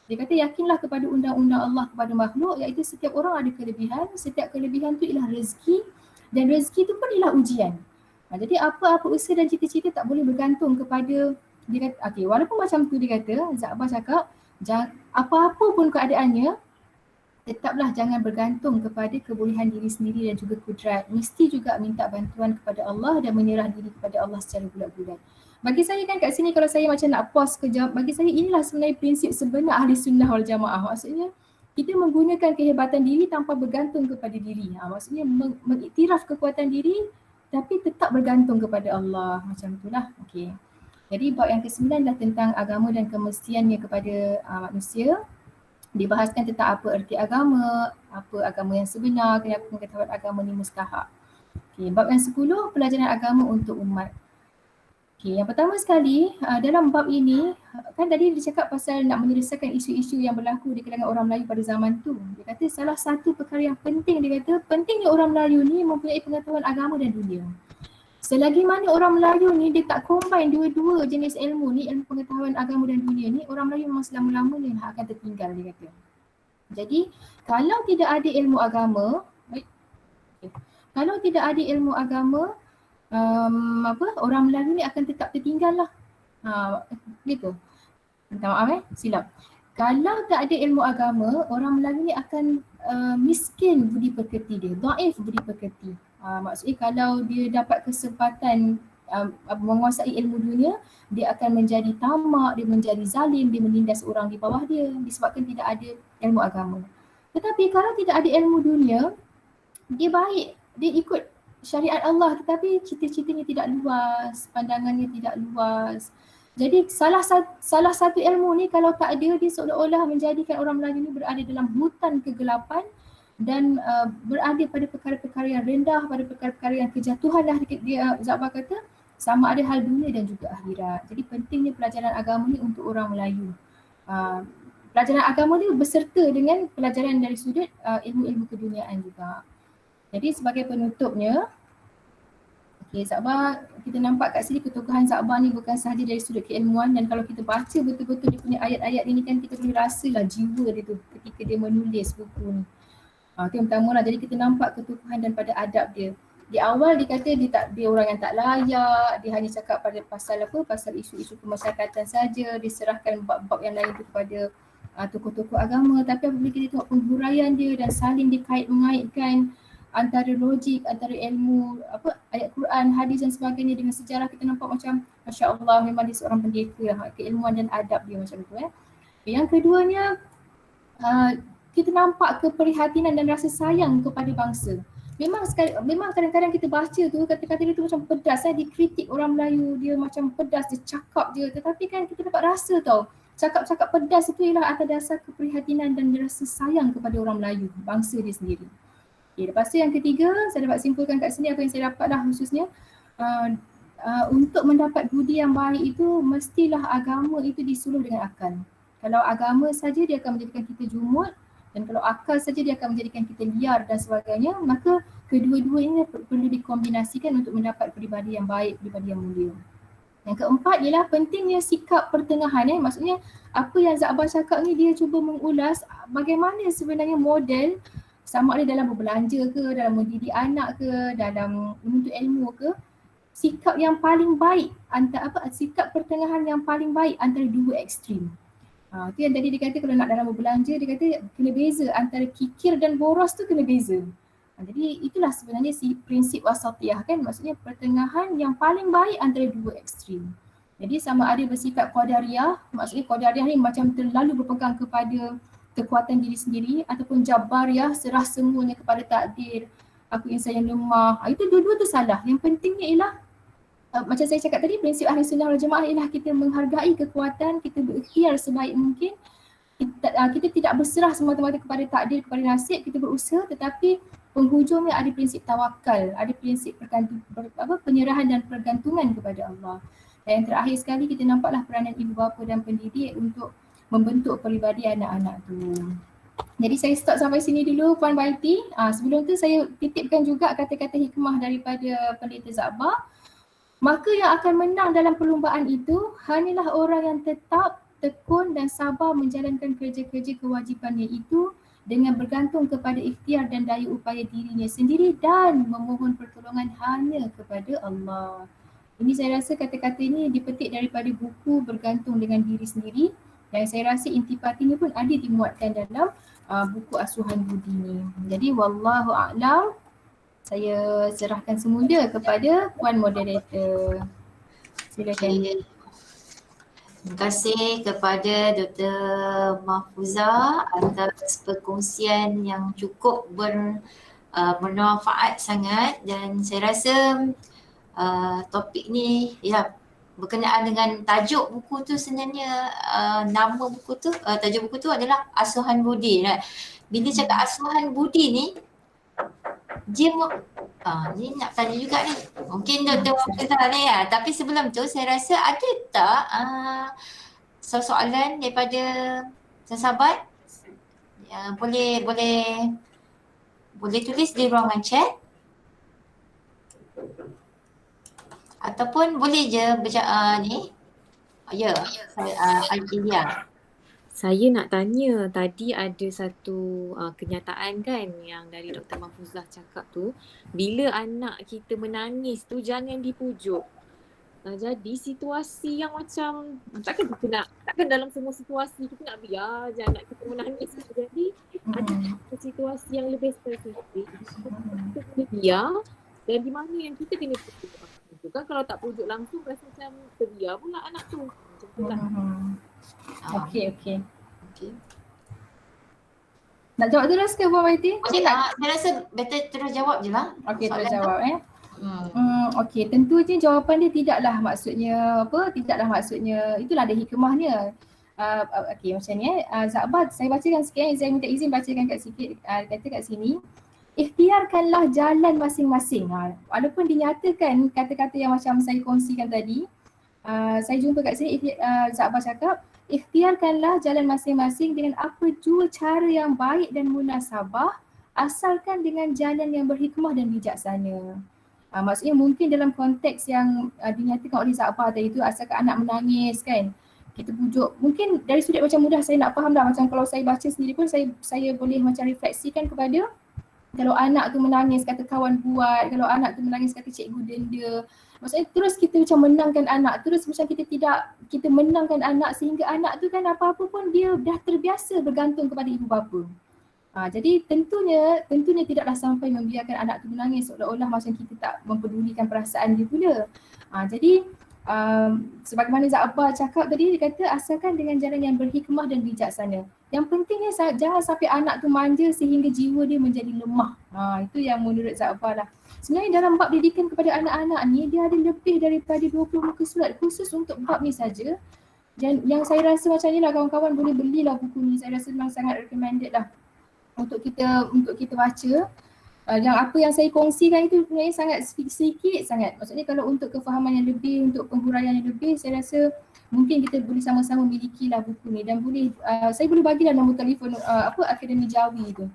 Dia kata yakinlah kepada undang-undang Allah kepada makhluk, iaitu setiap orang ada kelebihan, setiap kelebihan tu ialah rezeki dan rezeki tu pun ialah ujian. Jadi apa-apa usaha dan cita-cita tak boleh bergantung kepada, dia kata, okay, walaupun macam tu dia kata, Za'bah cakap, apa-apa pun keadaannya, tetaplah jangan bergantung kepada kebolehan diri sendiri dan juga kudrat. Mesti juga minta bantuan kepada Allah dan menyerah diri kepada Allah secara bulat-bulat. Bagi saya kan kat sini kalau saya macam nak pause kejap, bagi saya inilah sebenarnya prinsip sebenar ahli sunnah wal jamaah. Maksudnya, kita menggunakan kehebatan diri tanpa bergantung kepada diri. Maksudnya mengiktiraf kekuatan diri tapi tetap bergantung kepada Allah. Macam itulah. Okey. Jadi bab yang ke-9 adalah tentang agama dan kemestiannya kepada manusia. Dibahaskan tentang apa erti agama, apa agama yang sebenar, kenapa pengetahuan agama ni mustahak. Okay, bab yang 10, pelajaran agama untuk umat. Okay, yang pertama sekali dalam bab ini kan tadi dia cakap pasal nak menyelesaikan isu-isu yang berlaku di kalangan orang Melayu pada zaman tu. Dia kata salah satu perkara yang penting, dia kata pentingnya orang Melayu ni mempunyai pengetahuan agama dan dunia. Selagi mana orang Melayu ni dia tak combine dua-dua jenis ilmu ni, ilmu pengetahuan agama dan dunia ni, orang Melayu memang selama-lamanya akan tertinggal, dia kata. Jadi kalau tidak ada ilmu agama, kalau tidak ada ilmu agama, orang Melayu ni akan tetap tertinggal lah. Gitu. Minta maaf silap. Kalau tak ada ilmu agama, orang Melayu ni akan miskin budi pekerti dia, dhaif budi pekerti. Maksudnya kalau dia dapat kesempatan menguasai ilmu dunia, dia akan menjadi tamak, dia menjadi zalim, dia menindas orang di bawah dia disebabkan tidak ada ilmu agama. Tetapi kalau tidak ada ilmu dunia, dia baik, dia ikut syariat Allah tetapi cita-citanya tidak luas, pandangannya tidak luas. Jadi salah satu ilmu ni kalau tak ada, dia seolah-olah menjadikan orang Melayu ni berada dalam hutan kegelapan dan berada pada perkara-perkara yang rendah, pada perkara-perkara yang kejatuhan lah dia Zabah kata, sama ada hal dunia dan juga akhirat. Jadi pentingnya pelajaran agama ni untuk orang Melayu. Pelajaran agama ni berserta dengan pelajaran dari sudut ilmu-ilmu keduniaan juga. Jadi sebagai penutupnya, okay, Zabah, kita nampak kat sini ketokohan Zabah ni bukan sahaja dari sudut keilmuan, dan kalau kita baca betul-betul dia punya ayat-ayat ini kan kita boleh rasalah jiwa dia tu ketika dia menulis buku ni. Itu yang pertama lah, jadi kita nampak ketokohan dan pada adab dia. Di awal dia kata dia orang yang tak layak, dia hanya cakap pada pasal isu-isu kemasyarakatan saja, diserahkan bab-bab yang lain tu kepada tokoh-tokoh agama. Tapi apabila kita tengok penghuraian dia dan saling dikait-mengaitkan antara logik, antara ilmu ayat Quran, hadis dan sebagainya dengan sejarah, kita nampak macam Masya Allah memang dia seorang pendeta, keilmuan dan adab dia macam tu. Yang keduanya, kita nampak keprihatinan dan rasa sayang kepada bangsa. Memang kadang-kadang kita baca tu kata-kata dia tu macam pedas, dikritik orang Melayu, dia macam pedas, dia cakap je, tetapi kan kita dapat rasa tau, cakap-cakap pedas itu ialah atas dasar keprihatinan dan rasa sayang kepada orang Melayu, bangsa dia sendiri. Okay, lepas tu yang ketiga, saya dapat simpulkan kat sini apa yang saya dapat lah khususnya, untuk mendapat budi yang baik itu mestilah agama itu disuluh dengan akal. Kalau agama saja dia akan menjadikan kita jumud, dan kalau akal saja dia akan menjadikan kita liar dan sebagainya, maka kedua-dua ini perlu dikombinasikan untuk mendapat peribadi yang baik, peribadi yang mulia. Yang keempat ialah pentingnya sikap pertengahan. Maksudnya apa yang Zabah cakap ni dia cuba mengulas bagaimana sebenarnya model, sama ada dalam berbelanja ke, dalam mendidik anak ke, dalam menuntut ilmu ke, sikap yang paling baik sikap pertengahan yang paling baik antara dua ekstrim. Itu yang tadi dia kata kalau nak dalam berbelanja, dia kata kena beza antara kikir dan boros tu kena beza. Jadi itulah sebenarnya prinsip wasatiyah kan, maksudnya pertengahan yang paling baik antara dua ekstrim. Jadi sama ada bersikap qadariyah, maksudnya qadariyah ni macam terlalu berpegang kepada kekuatan diri sendiri, ataupun jabariyah, serah semuanya kepada takdir, aku insan yang lemah. Itu dua-dua tu salah. Yang pentingnya ialah macam saya cakap tadi, prinsip ahli sunnah wal jamaah ialah kita menghargai kekuatan, kita berikhtiar sebaik mungkin. Kita tidak berserah semata-mata kepada takdir, kepada nasib, kita berusaha, tetapi penghujungnya ada prinsip tawakal, ada prinsip penyerahan dan pergantungan kepada Allah. Dan yang terakhir sekali kita nampaklah peranan ibu bapa dan pendidik untuk membentuk peribadi anak-anak tu. Jadi saya stop sampai sini dulu Puan Baiti. Sebelum tu saya titipkan juga kata-kata hikmah daripada Pendeta Zabah. Maka yang akan menang dalam perlumbaan itu hanyalah orang yang tetap, tekun dan sabar menjalankan kerja-kerja kewajipannya itu dengan bergantung kepada ikhtiar dan daya upaya dirinya sendiri dan memohon pertolongan hanya kepada Allah. Ini saya rasa kata-kata ini dipetik daripada buku Bergantung dengan Diri Sendiri, dan saya rasa intipatinya pun ada dimuatkan dalam buku Asuhan Budi ni. Jadi wallahu a'lam, saya serahkan semula kepada Puan Moderator. Silakan. Terima kasih kepada Dr. Mahfuzah atas perkongsian yang cukup bermanfaat sangat, dan saya rasa topik ni berkenaan dengan tajuk buku tu sebenarnya, nama buku tu, tajuk buku tu adalah Asuhan Budi. Bila cakap Asuhan Budi ni, dia ni nak tanya juga ni, Mungkin Dr. Wafizah ni ya. Tapi sebelum tu saya rasa ada tak soalan daripada sahabat? Ya, boleh tulis di ruangan chat. Ataupun boleh je ni. Ya, Ilya. Saya nak tanya, tadi ada satu kenyataan kan yang dari Dr. Mahfuzah cakap tu, bila anak kita menangis tu jangan dipujuk. Jadi situasi yang macam, takkan dalam semua situasi kita nak biar je anak kita menangis. Jadi ada situasi yang lebih spesifik, kita kena biar, dan di mana yang kita kena pujuk. Kan kalau tak pujuk langsung rasa macam terbiar pula anak tu. Macam tu lah. Okey. Nak jawab terus ke Puan Maiti? Okey, saya rasa better terus jawab je lah. Okey, terus jawab Okey, tentunya jawapan dia tidaklah maksudnya itulah ada hikmahnya. Okey, macam ni Zakbar, saya bacakan sikit, saya minta izin bacakan kat sikit, kata kat sini. Ikhtiarkanlah jalan masing-masing. Walaupun dinyatakan kata-kata yang macam saya kongsikan tadi, saya jumpa kat sini Zakbar cakap, ikhtiarkanlah jalan masing-masing dengan apa jua cara yang baik dan munasabah, asalkan dengan jalan yang berhikmah dan bijaksana. Maksudnya mungkin dalam konteks yang dinyatakan oleh Zakbar tadi tu, asalkan anak menangis kan, kita pujuk. Mungkin dari sudut macam mudah saya nak faham dah, macam kalau saya baca sendiri pun saya boleh macam refleksikan kepada kalau anak tu menangis kata kawan buat, kalau anak tu menangis kata cikgu denda. Maksudnya terus kita macam menangkan anak, terus macam kita menangkan anak sehingga anak tu kan apa-apa pun dia dah terbiasa bergantung kepada ibu bapa. Jadi tentunya tidaklah sampai membiarkan anak tu menangis seolah-olah macam kita tak mempedulikan perasaan dia pula. Jadi sebagaimana Zakbar cakap tadi, dia kata asalkan dengan jalan yang berhikmah dan bijaksana. Yang pentingnya jangan sampai anak tu manja sehingga jiwa dia menjadi lemah. Itu yang menurut Zakbar lah. Sebenarnya dalam bab didikan kepada anak-anak ni, dia ada lebih daripada 20 muka surat khusus untuk bab ni saja. Dan yang saya rasa macam ni lah, kawan-kawan boleh belilah buku ni. Saya rasa memang sangat recommended lah untuk kita baca. Yang apa yang saya kongsikan itu sebenarnya sangat sedikit sangat. Maksudnya kalau untuk kefahaman yang lebih, untuk penghuraian yang lebih, saya rasa mungkin kita boleh sama-sama milikilah buku ni, dan saya boleh bagilah nombor telefon Akademi Jawi tu.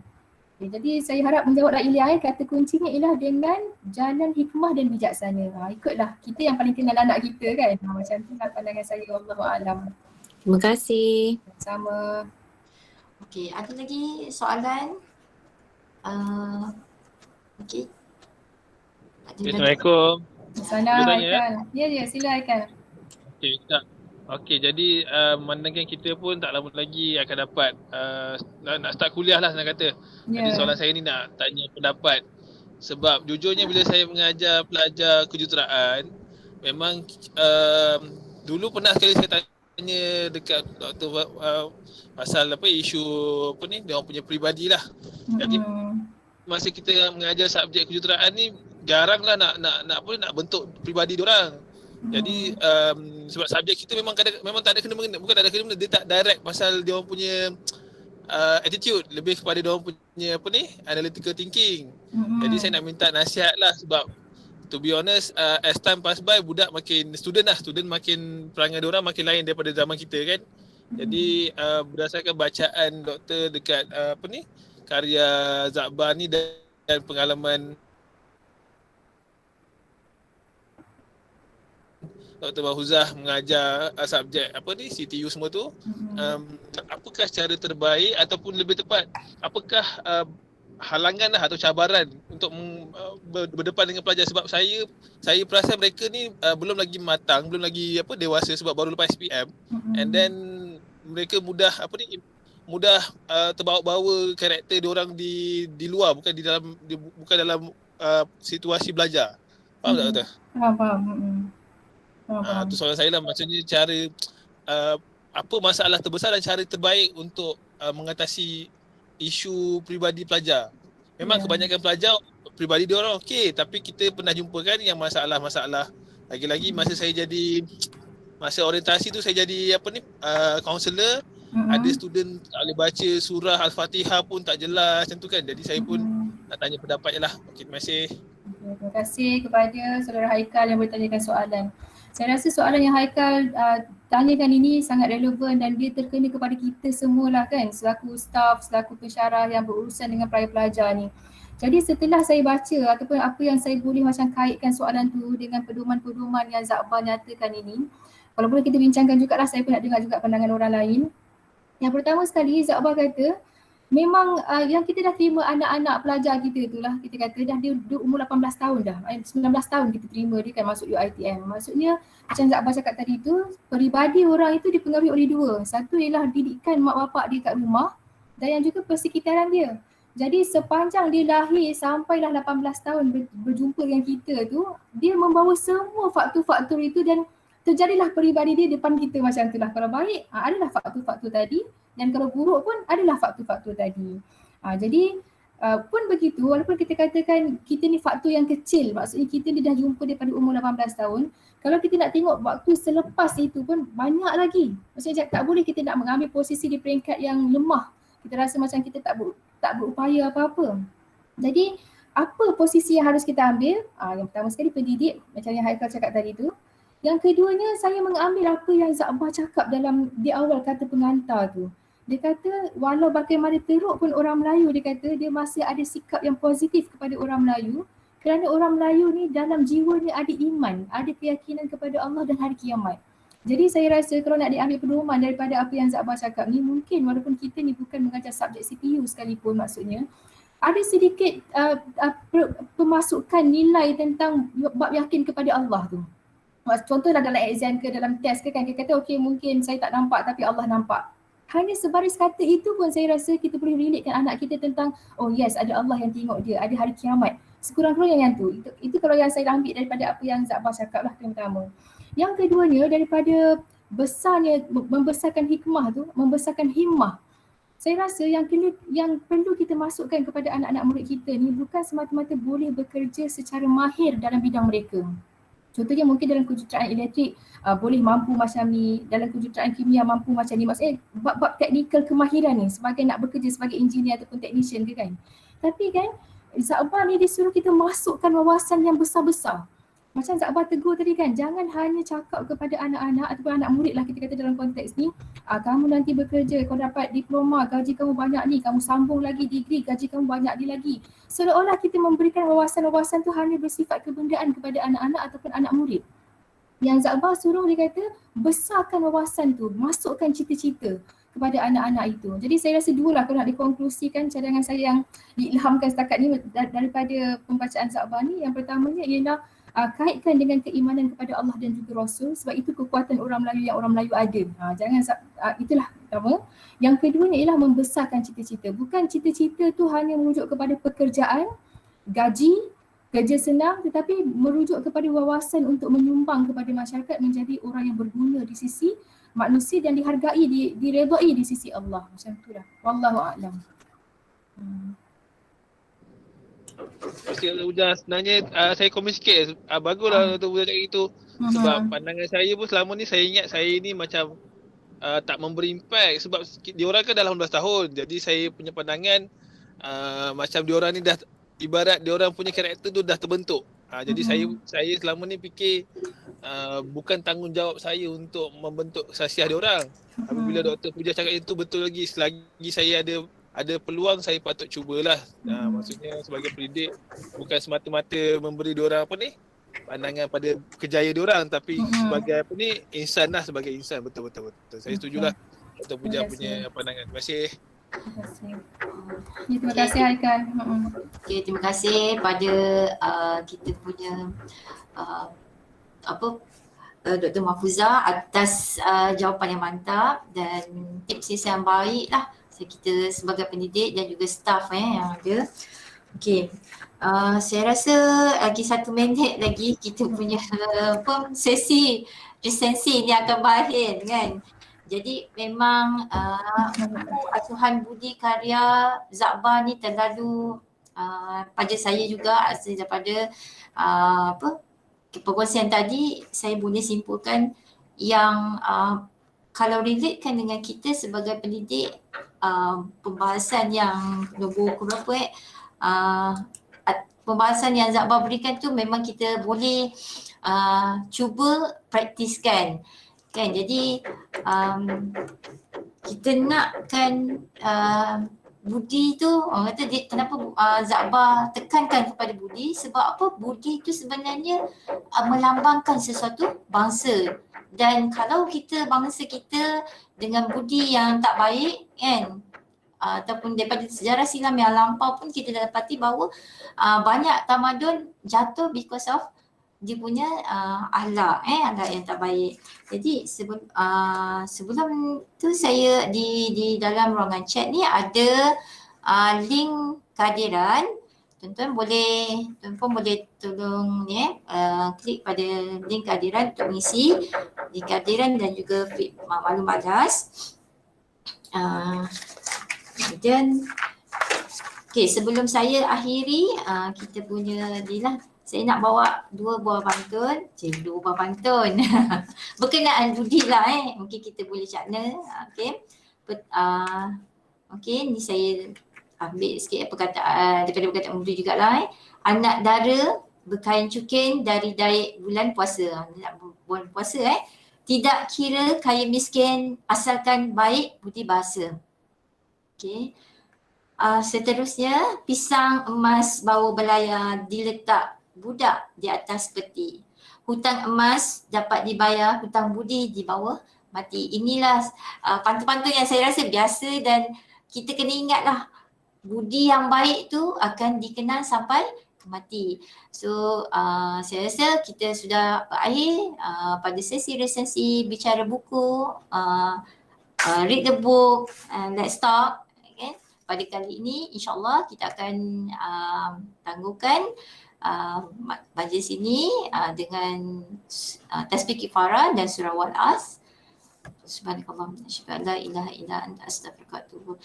Okay, jadi saya harap menjawab Ilya, kata kuncinya ialah dengan jalan hikmah dan bijaksana. Ikutlah, kita yang paling kenal anak kita kan. Macam tu lah pandangan saya, Wallahualam. Terima kasih. Sama. Okey, ada lagi soalan? Okey. Assalamualaikum. Assalamualaikum. Ya, silakan. Okey, tak. Okey, jadi mandangan kita pun tak lama lagi akan dapat nak start kuliah lah senang kata. Jadi soalan saya ni nak tanya pendapat. Sebab jujurnya bila saya mengajar pelajar kejuruteraan, memang dulu pernah sekali saya tanya dekat Dr. pasal isu dia orang punya peribadi lah. Jadi masa kita mengajar subjek kejuruteraan ni jaranglah nak bentuk peribadi diorang. Jadi sebab subjek kita memang tak ada kena-mengena, bukan tak ada kena-mengena, dia tak direct pasal dia orang punya attitude, lebih kepada dia orang punya analytical thinking. Jadi saya nak minta nasihat lah, sebab to be honest as time pass by, budak makin student makin perangai dia orang makin lain daripada zaman kita kan. Jadi berdasarkan bacaan doktor dekat karya Zakbar ni dan pengalaman Dr. Mahfuzah mengajar subjek CTU semua tu, apakah cara terbaik ataupun lebih tepat, apakah halangan lah atau cabaran untuk berdepan dengan pelajar? Sebab saya perasan mereka ni belum lagi matang, belum lagi dewasa, sebab baru lepas SPM, and then mereka mudah terbawa-bawa karakter diorang di luar, bukan dalam situasi belajar. Faham tak Doktor? Faham. Tu soalan saya lah, maksudnya cara apa masalah terbesar dan cara terbaik untuk mengatasi isu peribadi pelajar. Memang kebanyakan pelajar peribadi dia orang okey, tapi kita pernah jumpa kan yang masalah-masalah. Lagi-lagi masa orientasi tu saya jadi kaunselor, ada student tak boleh baca surah Al-Fatihah pun tak jelas macam tu kan. Jadi saya pun nak tanya pendapat je lah. Okey, terima kasih. Terima kasih kepada saudara Haikal yang bertanyakan soalan. Saya rasa soalan yang Haikal tanyakan ini sangat relevan dan dia terkena kepada kita semualah kan, selaku staff, selaku pensyarah yang berurusan dengan pelajar ni. Jadi setelah saya baca ataupun apa yang saya boleh macam kaitkan soalan tu dengan pedoman-pedoman yang Zakbar nyatakan ini, kalau boleh kita bincangkan jugalah, saya pun nak dengar juga pandangan orang lain. Yang pertama sekali, Zakbar kata memang yang kita dah terima anak-anak pelajar kita tu lah, kita kata dah dia umur 18 tahun dah, 19 tahun kita terima dia kan masuk UiTM. Maksudnya macam Zakbar cakap tadi tu, peribadi orang itu dipengaruhi oleh dua. Satu ialah didikan mak bapak dia kat rumah dan yang juga persekitaran dia. Jadi sepanjang dia lahir sampailah 18 tahun berjumpa dengan kita tu, dia membawa semua faktor-faktor itu dan terjadilah peribadi dia depan kita macam tu lah. Kalau baik adalah faktor-faktor tadi, dan kalau buruk pun adalah faktor-faktor tadi. Jadi pun begitu, walaupun kita katakan kita ni faktor yang kecil, maksudnya kita ni dah jumpa daripada umur 18 tahun, kalau kita nak tengok waktu selepas itu pun banyak lagi. Maksudnya tak boleh kita nak mengambil posisi di peringkat yang lemah. Kita rasa macam kita tak berupaya apa-apa. Jadi apa posisi yang harus kita ambil? Yang pertama sekali pendidik, macam yang Haikal cakap tadi tu. Yang keduanya, saya mengambil apa yang Zakbar cakap di awal kata pengantar tu. Dia kata walau bagaimana teruk pun orang Melayu, dia kata dia masih ada sikap yang positif kepada orang Melayu kerana orang Melayu ni dalam jiwanya ada iman, ada keyakinan kepada Allah dan hari kiamat. Jadi saya rasa kalau nak diambil pedoman daripada apa yang Zakbar cakap ni, mungkin walaupun kita ni bukan mengajar subjek CPU sekalipun, maksudnya ada sedikit pemasukan nilai tentang bab yakin kepada Allah tu. Contohlah dalam exam ke dalam test ke kan, kita kata okey mungkin saya tak nampak tapi Allah nampak. Hanya sebaris kata itu pun saya rasa kita boleh relatekan anak kita tentang oh yes, ada Allah yang tengok dia, ada hari kiamat. Sekurang-kurangnya yang tu. Itu kalau yang saya ambil daripada apa yang Zakbar cakap lah yang pertama. Yang keduanya daripada membesarkan hikmah tu, membesarkan himmah. Saya rasa yang perlu kita masukkan kepada anak-anak murid kita ni bukan semata-mata boleh bekerja secara mahir dalam bidang mereka. Contohnya mungkin dalam kejuruteraan elektrik boleh mampu macam ni, dalam kejuruteraan kimia mampu macam ni. Maksudnya bab-bab teknikal kemahiran ni sebagai nak bekerja sebagai engineer ataupun technician ke kan. Tapi kan Zakbar ni dia suruh kita masukkan wawasan yang besar-besar. Macam Zakbar tegur tadi kan, jangan hanya cakap kepada anak-anak ataupun anak murid lah kita kata dalam konteks ni, kamu nanti bekerja, kau dapat diploma, gaji kamu banyak ni, kamu sambung lagi degree, gaji kamu banyak ni lagi. Seolah-olah kita memberikan wawasan-wawasan tu hanya bersifat kebendaan kepada anak-anak ataupun anak murid. Yang Zakbar suruh dia kata, besarkan wawasan tu, masukkan cita-cita kepada anak-anak itu. Jadi saya rasa dua lah kalau nak dikonklusikan cadangan saya yang diilhamkan setakat ni daripada pembacaan Zakbar ni. Yang pertamanya ialah kaitkan dengan keimanan kepada Allah dan juga Rasul, sebab itu kekuatan orang Melayu yang orang Melayu ada. Itulah pertama. Yang keduanya ialah membesarkan cita-cita. Bukan cita-cita tu hanya merujuk kepada pekerjaan, gaji, kerja senang, tetapi merujuk kepada wawasan untuk menyumbang kepada masyarakat menjadi orang yang berguna di sisi manusia dan dihargai, diredai di sisi Allah. Macam itulah. Wallahu a'lam. Terima Ujang, sebenarnya saya komen sikit. Baguslah Dr. Ujang cakap itu. Sebab pandangan saya pun selama ni saya ingat saya ni macam tak memberi impact. Sebab diorang kan dah 18 tahun. Jadi saya punya pandangan macam diorang ni dah, ibarat diorang punya karakter tu dah terbentuk. Jadi saya selama ni fikir bukan tanggungjawab saya untuk membentuk sasiah diorang. Tapi bila Dr. Puja cakap itu betul lagi, selagi saya ada peluang saya patut cubalah. Maksudnya sebagai pendidik bukan semata-mata memberi diorang apa ni pandangan pada kejayaan diorang, tapi sebagai apa ni insan lah, sebagai insan. Betul. Saya setujulah Dr. Puja punya pandangan. Terima kasih. Terima kasih Haikal. Okay, terima kasih pada kita punya Dr. Mahfuzah atas jawapan yang mantap dan tips yang baik lah kita sebagai pendidik dan juga staff yang ada. Okay, saya rasa lagi 1 minit lagi kita punya sesi resensi ni akan berakhir kan. Jadi memang asuhan budi karya Zakbar ni terlalu pada saya juga daripada perkongsian tadi saya boleh simpulkan yang kalau relatekan dengan kita sebagai pendidik, pembahasan yang nombor berapa pembahasan yang Zakbar berikan tu memang kita boleh cuba praktiskan kan. Jadi kita nakkan budi tu, orang kata dia, kenapa Zakbar tekankan kepada budi, sebab apa? Budi itu sebenarnya melambangkan sesuatu bangsa. Dan kalau kita, bangsa kita dengan budi yang tak baik kan, ataupun daripada sejarah silam yang lampau pun kita dah dapati bahawa banyak tamadun jatuh because of dia punya akhlak yang tak baik. Jadi sebelum tu saya di dalam ruangan chat ni ada link kehadiran. Tuan-tuan boleh tolong ni klik pada link kehadiran untuk mengisi link kehadiran dan juga maklum balas. Kemudian sebelum saya akhiri kita punya dilah, saya nak bawa dua buah pantun. Berkenaan budi lah mungkin kita boleh cakna. Ni saya ambil sikit perkataan daripada perkataan budi jugalah. Anak dara berkain cukin dari daik bulan puasa. Bulan puasa tidak kira kaya miskin asalkan baik budi bahasa. Seterusnya, pisang emas bawa belayar diletak budak di atas peti. Hutang emas dapat dibayar, hutang budi di bawah mati. Inilah pantun-pantun yang saya rasa biasa dan kita kena ingatlah budi yang baik tu akan dikenal sampai mati. So saya rasa kita sudah berakhir pada sesi resensi bicara buku, read the book and let's talk. Pada kali ini insyaAllah kita akan tangguhkan majlis ini dengan tasbih kifarah dan surah Wal-As. Subhanakallahumma wa bihamdika la ilaha illa anta astaghfiruka wa atubu ilaik.